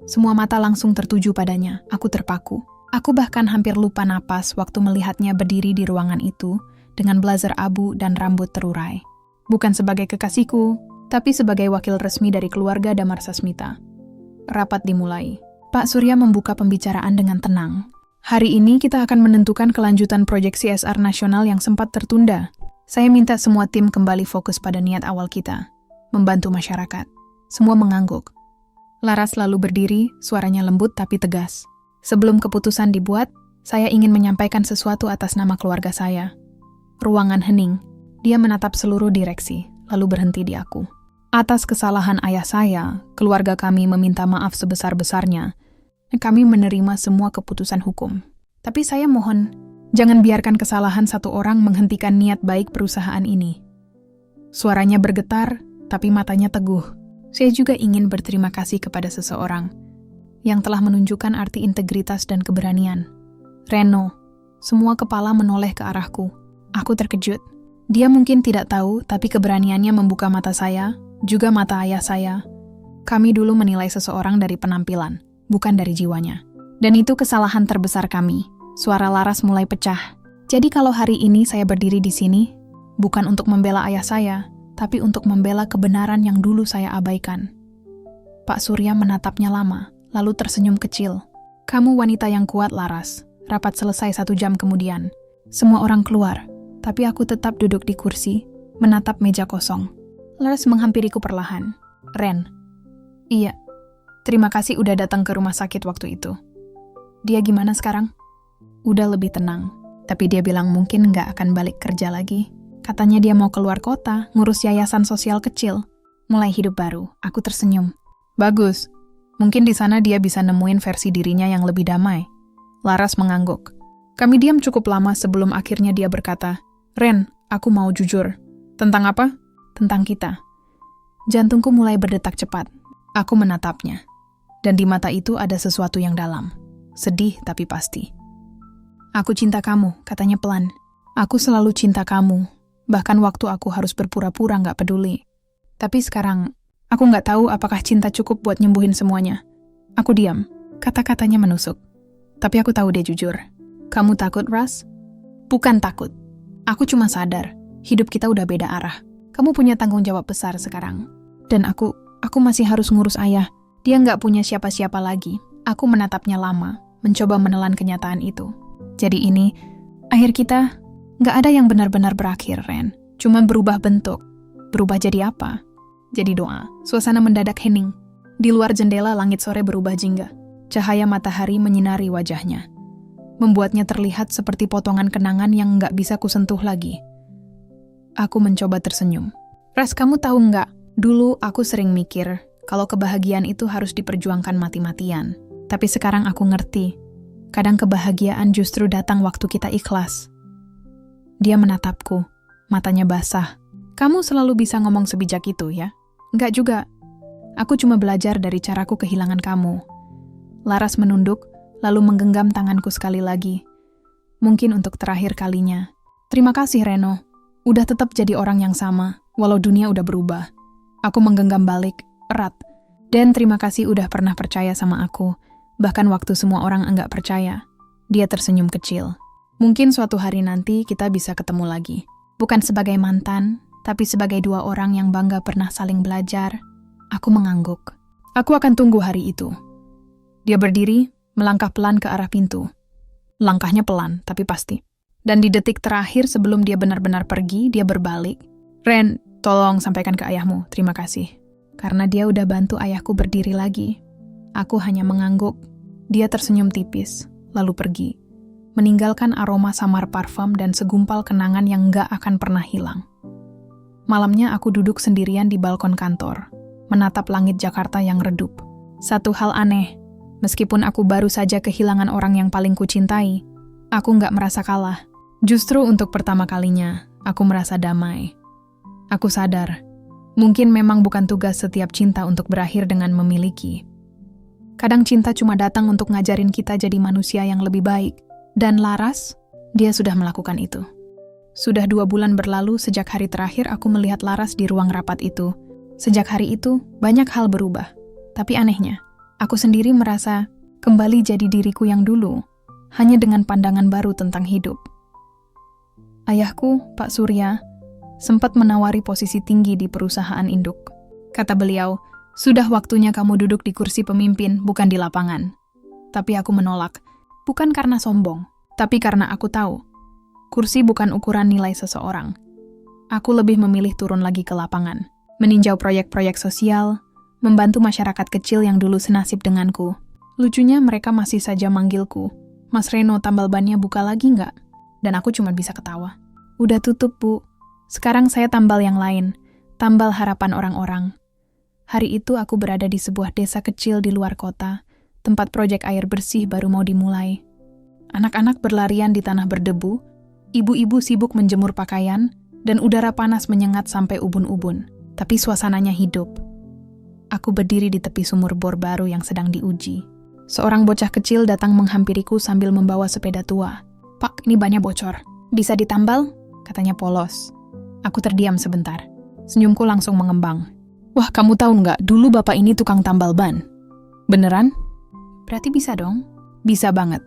Semua mata langsung tertuju padanya, aku terpaku. Aku bahkan hampir lupa napas waktu melihatnya berdiri di ruangan itu dengan blazer abu dan rambut terurai. Bukan sebagai kekasihku, tapi sebagai wakil resmi dari keluarga Damar Sasmita. Rapat dimulai. Pak Surya membuka pembicaraan dengan tenang. Hari ini kita akan menentukan kelanjutan proyek CSR nasional yang sempat tertunda. Saya minta semua tim kembali fokus pada niat awal kita, membantu masyarakat. Semua mengangguk. Laras lalu berdiri, suaranya lembut tapi tegas. Sebelum keputusan dibuat, saya ingin menyampaikan sesuatu atas nama keluarga saya. Ruangan hening. Dia menatap seluruh direksi, lalu berhenti di aku. Atas kesalahan ayah saya, keluarga kami meminta maaf sebesar-besarnya. Kami menerima semua keputusan hukum. Tapi saya mohon, jangan biarkan kesalahan satu orang menghentikan niat baik perusahaan ini. Suaranya bergetar, tapi matanya teguh. Saya juga ingin berterima kasih kepada seseorang yang telah menunjukkan arti integritas dan keberanian. Reno, semua kepala menoleh ke arahku. Aku terkejut. Dia mungkin tidak tahu, tapi keberaniannya membuka mata saya, juga mata ayah saya. Kami dulu menilai seseorang dari penampilan, bukan dari jiwanya. Dan itu kesalahan terbesar kami. Suara Laras mulai pecah. Jadi kalau hari ini saya berdiri di sini, bukan untuk membela ayah saya, tapi untuk membela kebenaran yang dulu saya abaikan. Pak Surya menatapnya lama, lalu tersenyum kecil. Kamu wanita yang kuat, Laras. Rapat selesai 1 jam kemudian. Semua orang keluar, tapi aku tetap duduk di kursi, menatap meja kosong. Laras menghampiriku perlahan. Ren. Iya. Terima kasih udah datang ke rumah sakit waktu itu. Dia gimana sekarang? Udah lebih tenang. Tapi dia bilang mungkin nggak akan balik kerja lagi. Katanya dia mau keluar kota, ngurus yayasan sosial kecil. Mulai hidup baru. Aku tersenyum. Bagus. Mungkin di sana dia bisa nemuin versi dirinya yang lebih damai. Laras mengangguk. Kami diam cukup lama sebelum akhirnya dia berkata, Ren, aku mau jujur. Tentang apa? Tentang kita. Jantungku mulai berdetak cepat. Aku menatapnya. Dan di mata itu ada sesuatu yang dalam. Sedih tapi pasti. Aku cinta kamu, katanya pelan. Aku selalu cinta kamu. Bahkan waktu aku harus berpura-pura gak peduli. Tapi sekarang, aku gak tahu apakah cinta cukup buat nyembuhin semuanya. Aku diam. Kata-katanya menusuk. Tapi aku tahu dia jujur. Kamu takut, Ras? Bukan takut. Aku cuma sadar, hidup kita udah beda arah. Kamu punya tanggung jawab besar sekarang. Dan aku masih harus ngurus ayah. Dia nggak punya siapa-siapa lagi. Aku menatapnya lama, mencoba menelan kenyataan itu. Jadi ini, akhir kita nggak ada yang benar-benar berakhir, Ren. Cuma berubah bentuk. Berubah jadi apa? Jadi doa. Suasana mendadak hening. Di luar jendela langit sore berubah jingga. Cahaya matahari menyinari wajahnya. Membuatnya terlihat seperti potongan kenangan yang nggak bisa kusentuh lagi. Aku mencoba tersenyum. Ras, kamu tahu nggak? Dulu aku sering mikir kalau kebahagiaan itu harus diperjuangkan mati-matian. Tapi sekarang aku ngerti. Kadang kebahagiaan justru datang waktu kita ikhlas. Dia menatapku, matanya basah. Kamu selalu bisa ngomong sebijak itu, ya? Nggak juga. Aku cuma belajar dari caraku kehilangan kamu. Laras menunduk, lalu menggenggam tanganku sekali lagi. Mungkin untuk terakhir kalinya. Terima kasih, Reno. Udah tetap jadi orang yang sama, walau dunia udah berubah. Aku menggenggam balik, erat. Dan terima kasih udah pernah percaya sama aku, bahkan waktu semua orang enggak percaya. Dia tersenyum kecil. Mungkin suatu hari nanti kita bisa ketemu lagi. Bukan sebagai mantan, tapi sebagai 2 orang yang bangga pernah saling belajar. Aku mengangguk. Aku akan tunggu hari itu. Dia berdiri, melangkah pelan ke arah pintu. Langkahnya pelan, tapi pasti. Dan di detik terakhir sebelum dia benar-benar pergi, dia berbalik. Ren, tolong sampaikan ke ayahmu, terima kasih. Karena dia udah bantu ayahku berdiri lagi. Aku hanya mengangguk. Dia tersenyum tipis, lalu pergi. Meninggalkan aroma samar parfum dan segumpal kenangan yang gak akan pernah hilang. Malamnya aku duduk sendirian di balkon kantor, menatap langit Jakarta yang redup. Satu hal aneh, meskipun aku baru saja kehilangan orang yang paling kucintai, aku gak merasa kalah. Justru untuk pertama kalinya, aku merasa damai. Aku sadar, Mungkin memang bukan tugas setiap cinta untuk berakhir dengan memiliki. Kadang cinta cuma datang untuk ngajarin kita jadi manusia yang lebih baik. Dan Laras, dia sudah melakukan itu. Sudah 2 bulan berlalu sejak hari terakhir aku melihat Laras di ruang rapat itu. Sejak hari itu, banyak hal berubah. Tapi anehnya, aku sendiri merasa kembali jadi diriku yang dulu, hanya dengan pandangan baru tentang hidup. Ayahku, Pak Surya, sempat menawari posisi tinggi di perusahaan induk. Kata beliau, sudah waktunya kamu duduk di kursi pemimpin, bukan di lapangan. Tapi aku menolak, bukan karena sombong, tapi karena aku tahu, kursi bukan ukuran nilai seseorang. Aku lebih memilih turun lagi ke lapangan, meninjau proyek-proyek sosial, membantu masyarakat kecil yang dulu senasib denganku. Lucunya mereka masih saja manggilku, Mas Reno, tambal bannya buka lagi nggak? Dan aku cuma bisa ketawa. Udah tutup, Bu. Sekarang saya tambal yang lain, tambal harapan orang-orang. Hari itu aku berada di sebuah desa kecil di luar kota, tempat proyek air bersih baru mau dimulai. Anak-anak berlarian di tanah berdebu, ibu-ibu sibuk menjemur pakaian, dan udara panas menyengat sampai ubun-ubun. Tapi suasananya hidup. Aku berdiri di tepi sumur bor baru yang sedang diuji. Seorang bocah kecil datang menghampiriku sambil membawa sepeda tua. Pak, ini bannya bocor. Bisa ditambal? Katanya polos. Aku terdiam sebentar. Senyumku langsung mengembang. Wah, kamu tahu nggak, dulu bapak ini tukang tambal ban. Beneran? Berarti bisa dong? Bisa banget.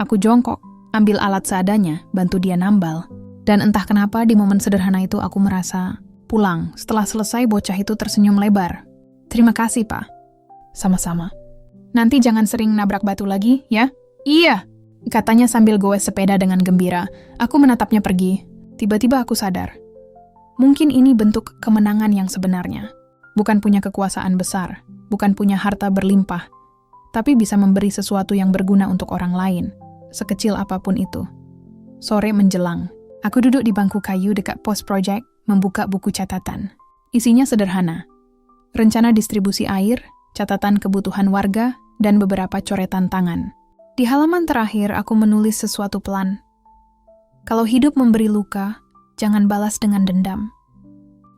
Aku jongkok, ambil alat seadanya, bantu dia nambal. Dan entah kenapa di momen sederhana itu aku merasa pulang. Setelah selesai, bocah itu tersenyum lebar. Terima kasih, Pak. Sama-sama. Nanti jangan sering nabrak batu lagi, ya? Iya, katanya sambil goes sepeda dengan gembira. Aku menatapnya pergi. Tiba-tiba aku sadar. Mungkin ini bentuk kemenangan yang sebenarnya. Bukan punya kekuasaan besar, bukan punya harta berlimpah, tapi bisa memberi sesuatu yang berguna untuk orang lain, sekecil apapun itu. Sore menjelang, aku duduk di bangku kayu dekat pos proyek, membuka buku catatan. Isinya sederhana. Rencana distribusi air, catatan kebutuhan warga, dan beberapa coretan tangan. Di halaman terakhir, aku menulis sesuatu pelan. Kalau hidup memberi luka, jangan balas dengan dendam.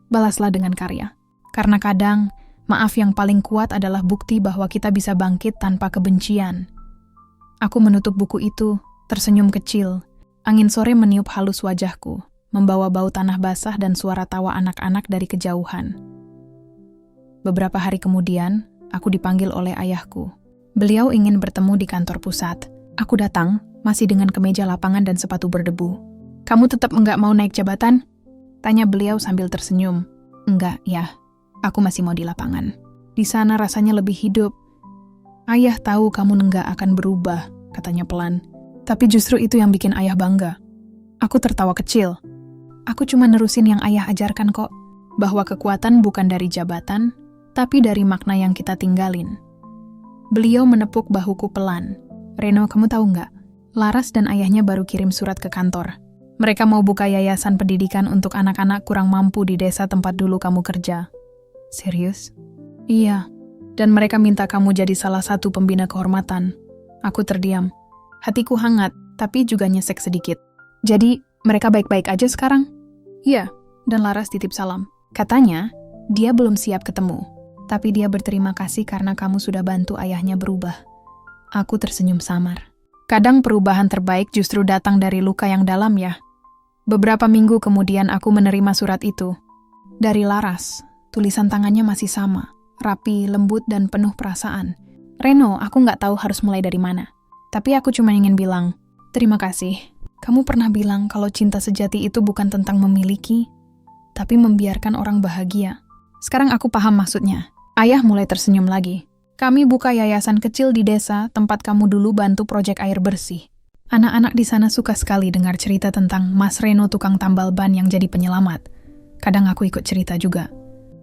Balaslah dengan karya. Karena kadang, maaf yang paling kuat adalah bukti bahwa kita bisa bangkit tanpa kebencian. Aku menutup buku itu, tersenyum kecil. Angin sore meniup halus wajahku, membawa bau tanah basah dan suara tawa anak-anak dari kejauhan. Beberapa hari kemudian, aku dipanggil oleh ayahku. Beliau ingin bertemu di kantor pusat. Aku datang, masih dengan kemeja lapangan dan sepatu berdebu. Kamu tetap enggak mau naik jabatan? Tanya beliau sambil tersenyum. Enggak, ya. Aku masih mau di lapangan. Di sana rasanya lebih hidup. Ayah tahu kamu enggak akan berubah, katanya pelan. Tapi justru itu yang bikin ayah bangga. Aku tertawa kecil. Aku cuma nerusin yang ayah ajarkan kok. Bahwa kekuatan bukan dari jabatan, tapi dari makna yang kita tinggalin. Beliau menepuk bahuku pelan. Reno, kamu tahu nggak? Laras dan ayahnya baru kirim surat ke kantor. Mereka mau buka yayasan pendidikan untuk anak-anak kurang mampu di desa tempat dulu kamu kerja. Serius? Iya. Dan mereka minta kamu jadi salah satu pembina kehormatan. Aku terdiam. Hatiku hangat, tapi juga nyesek sedikit. Jadi, mereka baik-baik aja sekarang? Iya. Dan Laras titip salam. Katanya, dia belum siap ketemu. Tapi dia berterima kasih karena kamu sudah bantu ayahnya berubah. Aku tersenyum samar. Kadang perubahan terbaik justru datang dari luka yang dalam ya. Beberapa minggu kemudian aku menerima surat itu. Dari Laras, tulisan tangannya masih sama, rapi, lembut, dan penuh perasaan. Reno, aku nggak tahu harus mulai dari mana. Tapi aku cuma ingin bilang, terima kasih. Kamu pernah bilang kalau cinta sejati itu bukan tentang memiliki, tapi membiarkan orang bahagia. Sekarang aku paham maksudnya. Ayah mulai tersenyum lagi. Kami buka yayasan kecil di desa tempat kamu dulu bantu proyek air bersih. Anak-anak di sana suka sekali dengar cerita tentang Mas Reno tukang tambal ban yang jadi penyelamat. Kadang aku ikut cerita juga.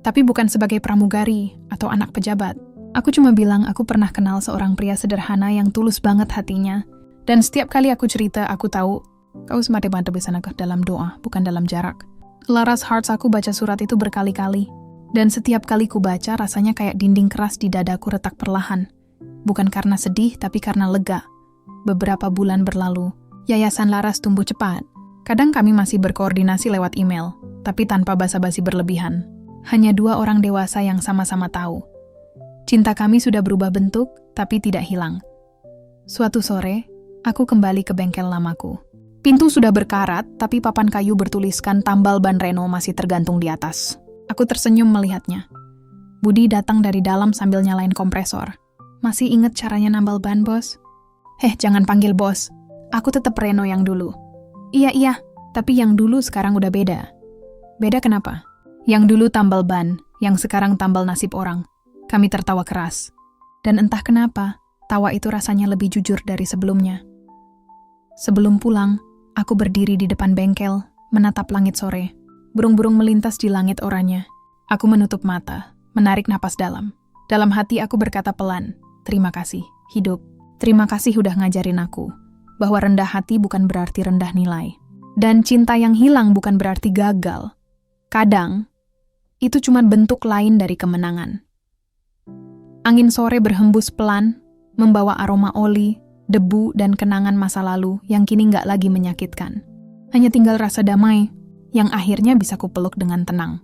Tapi bukan sebagai pramugari atau anak pejabat. Aku cuma bilang aku pernah kenal seorang pria sederhana yang tulus banget hatinya. Dan setiap kali aku cerita, aku tahu, kau semata-mata bisa ke dalam doa, bukan dalam jarak. Laras Hearts, aku baca surat itu berkali-kali. Dan setiap kali ku baca, rasanya kayak dinding keras di dadaku retak perlahan. Bukan karena sedih, tapi karena lega. Beberapa bulan berlalu, Yayasan Laras tumbuh cepat. Kadang kami masih berkoordinasi lewat email, tapi tanpa basa-basi berlebihan. Hanya dua orang dewasa yang sama-sama tahu. Cinta kami sudah berubah bentuk, tapi tidak hilang. Suatu sore, aku kembali ke bengkel lamaku. Pintu sudah berkarat, tapi papan kayu bertuliskan tambal ban Renault masih tergantung di atas. Aku tersenyum melihatnya. Budi datang dari dalam sambil nyalain kompresor. Masih inget caranya nambal ban, bos? Jangan panggil bos. Aku tetap Renault yang dulu. Iya, tapi yang dulu sekarang udah beda. Beda kenapa? Yang dulu tambal ban, yang sekarang tambal nasib orang. Kami tertawa keras. Dan entah kenapa, tawa itu rasanya lebih jujur dari sebelumnya. Sebelum pulang, aku berdiri di depan bengkel, menatap langit sore. Burung-burung melintas di langit oranye. Aku menutup mata, menarik napas dalam. Dalam hati aku berkata pelan, terima kasih, hidup. Terima kasih udah ngajarin aku, bahwa rendah hati bukan berarti rendah nilai. Dan cinta yang hilang bukan berarti gagal. Kadang, itu cuma bentuk lain dari kemenangan. Angin sore berhembus pelan, membawa aroma oli, debu, dan kenangan masa lalu yang kini nggak lagi menyakitkan. Hanya tinggal rasa damai, yang akhirnya bisa kupeluk dengan tenang.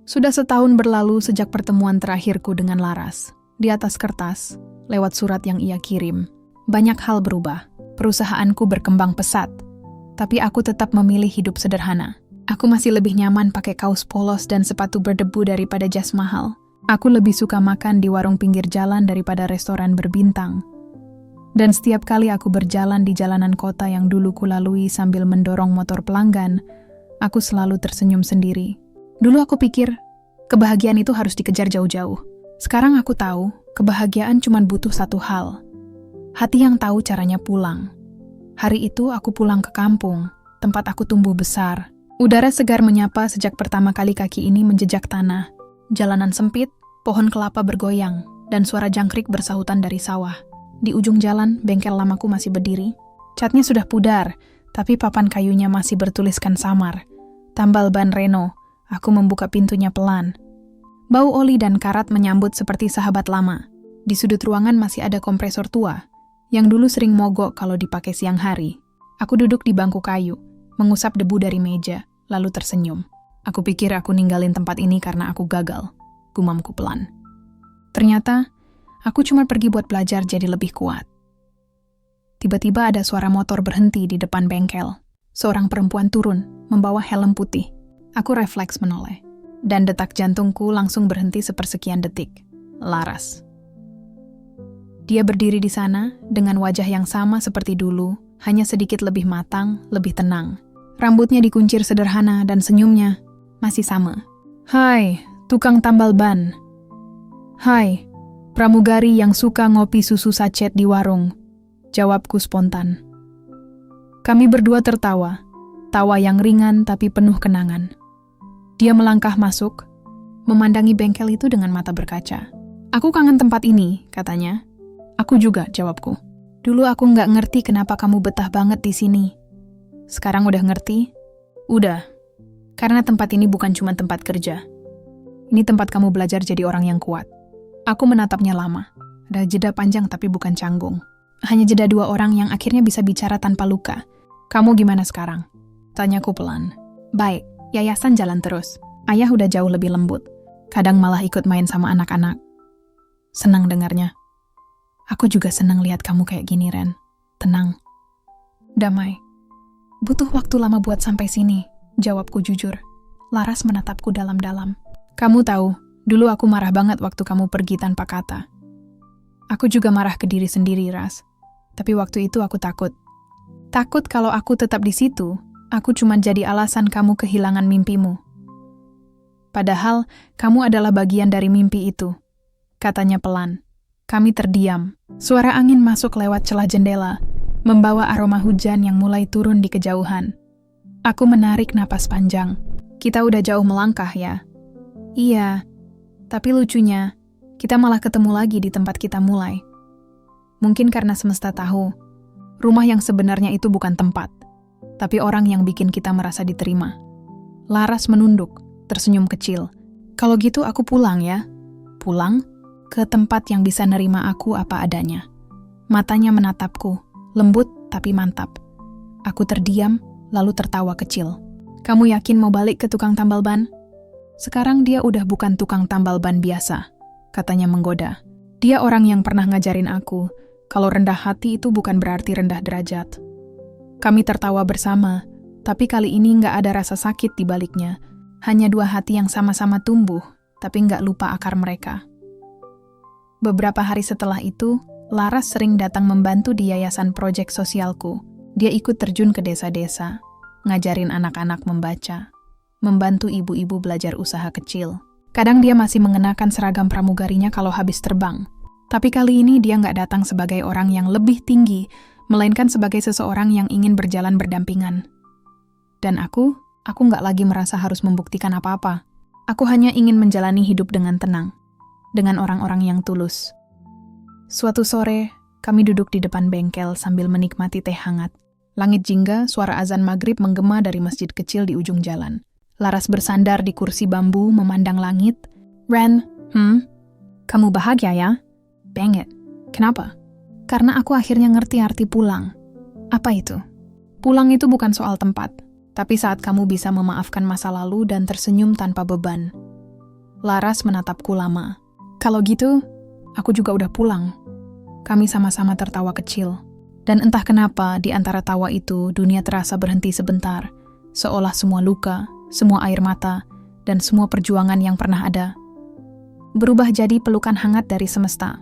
Sudah setahun berlalu sejak pertemuan terakhirku dengan Laras. Di atas kertas, lewat surat yang ia kirim, banyak hal berubah. Perusahaanku berkembang pesat, tapi aku tetap memilih hidup sederhana. Aku masih lebih nyaman pakai kaos polos dan sepatu berdebu daripada jas mahal. Aku lebih suka makan di warung pinggir jalan daripada restoran berbintang. Dan setiap kali aku berjalan di jalanan kota yang dulu kulalui sambil mendorong motor pelanggan, aku selalu tersenyum sendiri. Dulu aku pikir, kebahagiaan itu harus dikejar jauh-jauh. Sekarang aku tahu, kebahagiaan cuma butuh satu hal. Hati yang tahu caranya pulang. Hari itu aku pulang ke kampung, tempat aku tumbuh besar. Udara segar menyapa sejak pertama kali kaki ini menjejak tanah. Jalanan sempit, pohon kelapa bergoyang, dan suara jangkrik bersahutan dari sawah. Di ujung jalan, bengkel lamaku masih berdiri. Catnya sudah pudar, tapi papan kayunya masih bertuliskan samar. Tambal ban Renault. Aku membuka pintunya pelan. Bau oli dan karat menyambut seperti sahabat lama. Di sudut ruangan masih ada kompresor tua, yang dulu sering mogok kalau dipakai siang hari. Aku duduk di bangku kayu, mengusap debu dari meja, lalu tersenyum. Aku pikir aku ninggalin tempat ini karena aku gagal, gumamku pelan. Ternyata, aku cuma pergi buat belajar jadi lebih kuat. Tiba-tiba ada suara motor berhenti di depan bengkel. Seorang perempuan turun, membawa helm putih. Aku refleks menoleh, dan detak jantungku langsung berhenti sepersekian detik. Laras. Dia berdiri di sana dengan wajah yang sama seperti dulu, hanya sedikit lebih matang, lebih tenang. Rambutnya dikuncir sederhana dan senyumnya masih sama. Hai, tukang tambal ban. Hai, pramugari yang suka ngopi susu sachet di warung. Jawabku spontan. Kami berdua tertawa, tawa yang ringan tapi penuh kenangan. Dia melangkah masuk, memandangi bengkel itu dengan mata berkaca. Aku kangen tempat ini, katanya. Aku juga, jawabku. Dulu aku nggak ngerti kenapa kamu betah banget di sini. Sekarang udah ngerti? Udah. Karena tempat ini bukan cuma tempat kerja. Ini tempat kamu belajar jadi orang yang kuat. Aku menatapnya lama. Ada jeda panjang tapi bukan canggung. Hanya jeda dua orang yang akhirnya bisa bicara tanpa luka. Kamu gimana sekarang? Tanyaku pelan. Baik, yayasan jalan terus. Ayah udah jauh lebih lembut. Kadang malah ikut main sama anak-anak. Senang dengarnya. Aku juga senang lihat kamu kayak gini, Ren. Tenang. Damai. Butuh waktu lama buat sampai sini, jawabku jujur. Laras menatapku dalam-dalam. Kamu tahu, dulu aku marah banget waktu kamu pergi tanpa kata. Aku juga marah ke diri sendiri, Ras. Tapi waktu itu aku takut. Takut kalau aku tetap di situ, aku cuma jadi alasan kamu kehilangan mimpimu. Padahal, kamu adalah bagian dari mimpi itu. Katanya pelan. Kami terdiam. Suara angin masuk lewat celah jendela, membawa aroma hujan yang mulai turun di kejauhan. Aku menarik napas panjang. Kita udah jauh melangkah ya? Iya, tapi lucunya, kita malah ketemu lagi di tempat kita mulai. Mungkin karena semesta tahu, rumah yang sebenarnya itu bukan tempat, tapi orang yang bikin kita merasa diterima. Laras menunduk, tersenyum kecil. Kalau gitu aku pulang ya? Pulang? Ke tempat yang bisa nerima aku apa adanya. Matanya menatapku, lembut tapi mantap. Aku terdiam, lalu tertawa kecil. Kamu yakin mau balik ke tukang tambal ban? Sekarang dia udah bukan tukang tambal ban biasa, katanya menggoda. Dia orang yang pernah ngajarin aku, kalau rendah hati itu bukan berarti rendah derajat. Kami tertawa bersama, tapi kali ini nggak ada rasa sakit di baliknya. Hanya dua hati yang sama-sama tumbuh, tapi nggak lupa akar mereka. Beberapa hari setelah itu, Laras sering datang membantu di yayasan proyek sosialku. Dia ikut terjun ke desa-desa, ngajarin anak-anak membaca, membantu ibu-ibu belajar usaha kecil. Kadang dia masih mengenakan seragam pramugarinya kalau habis terbang. Tapi kali ini dia nggak datang sebagai orang yang lebih tinggi, melainkan sebagai seseorang yang ingin berjalan berdampingan. Dan aku nggak lagi merasa harus membuktikan apa-apa. Aku hanya ingin menjalani hidup dengan tenang, dengan orang-orang yang tulus. Suatu sore, kami duduk di depan bengkel sambil menikmati teh hangat. Langit jingga, suara azan maghrib menggema dari masjid kecil di ujung jalan. Laras bersandar di kursi bambu memandang langit. Ren, kamu bahagia ya? Banget. Kenapa? Karena aku akhirnya ngerti arti pulang. Apa itu? Pulang itu bukan soal tempat, tapi saat kamu bisa memaafkan masa lalu dan tersenyum tanpa beban. Laras menatapku lama. Kalau gitu, aku juga udah pulang. Kami sama-sama tertawa kecil. Dan entah kenapa, di antara tawa itu, dunia terasa berhenti sebentar. Seolah semua luka, semua air mata, dan semua perjuangan yang pernah ada berubah jadi pelukan hangat dari semesta.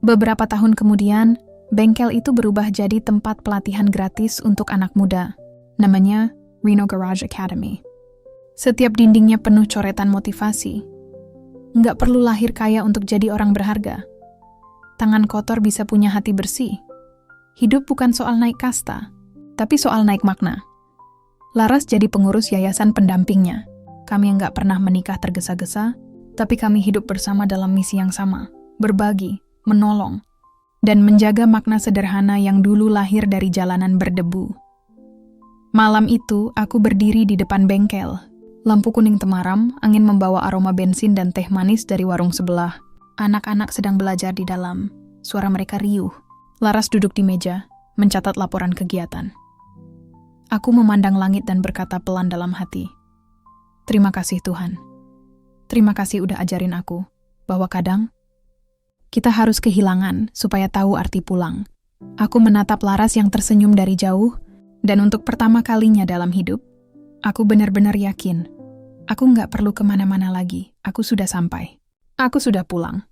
Beberapa tahun kemudian, bengkel itu berubah jadi tempat pelatihan gratis untuk anak muda. Namanya Reno Garage Academy. Setiap dindingnya penuh coretan motivasi. Nggak perlu lahir kaya untuk jadi orang berharga. Tangan kotor bisa punya hati bersih. Hidup bukan soal naik kasta, tapi soal naik makna. Laras jadi pengurus yayasan pendampingnya. Kami yang nggak pernah menikah tergesa-gesa, tapi kami hidup bersama dalam misi yang sama, berbagi, menolong, dan menjaga makna sederhana yang dulu lahir dari jalanan berdebu. Malam itu, aku berdiri di depan bengkel. Lampu kuning temaram, angin membawa aroma bensin dan teh manis dari warung sebelah. Anak-anak sedang belajar di dalam. Suara mereka riuh. Laras duduk di meja, mencatat laporan kegiatan. Aku memandang langit dan berkata pelan dalam hati, "Terima kasih Tuhan. Terima kasih udah ajarin aku bahwa kadang kita harus kehilangan supaya tahu arti pulang." Aku menatap Laras yang tersenyum dari jauh, dan untuk pertama kalinya dalam hidup, aku benar-benar yakin, aku nggak perlu kemana-mana lagi. Aku sudah sampai. Aku sudah pulang.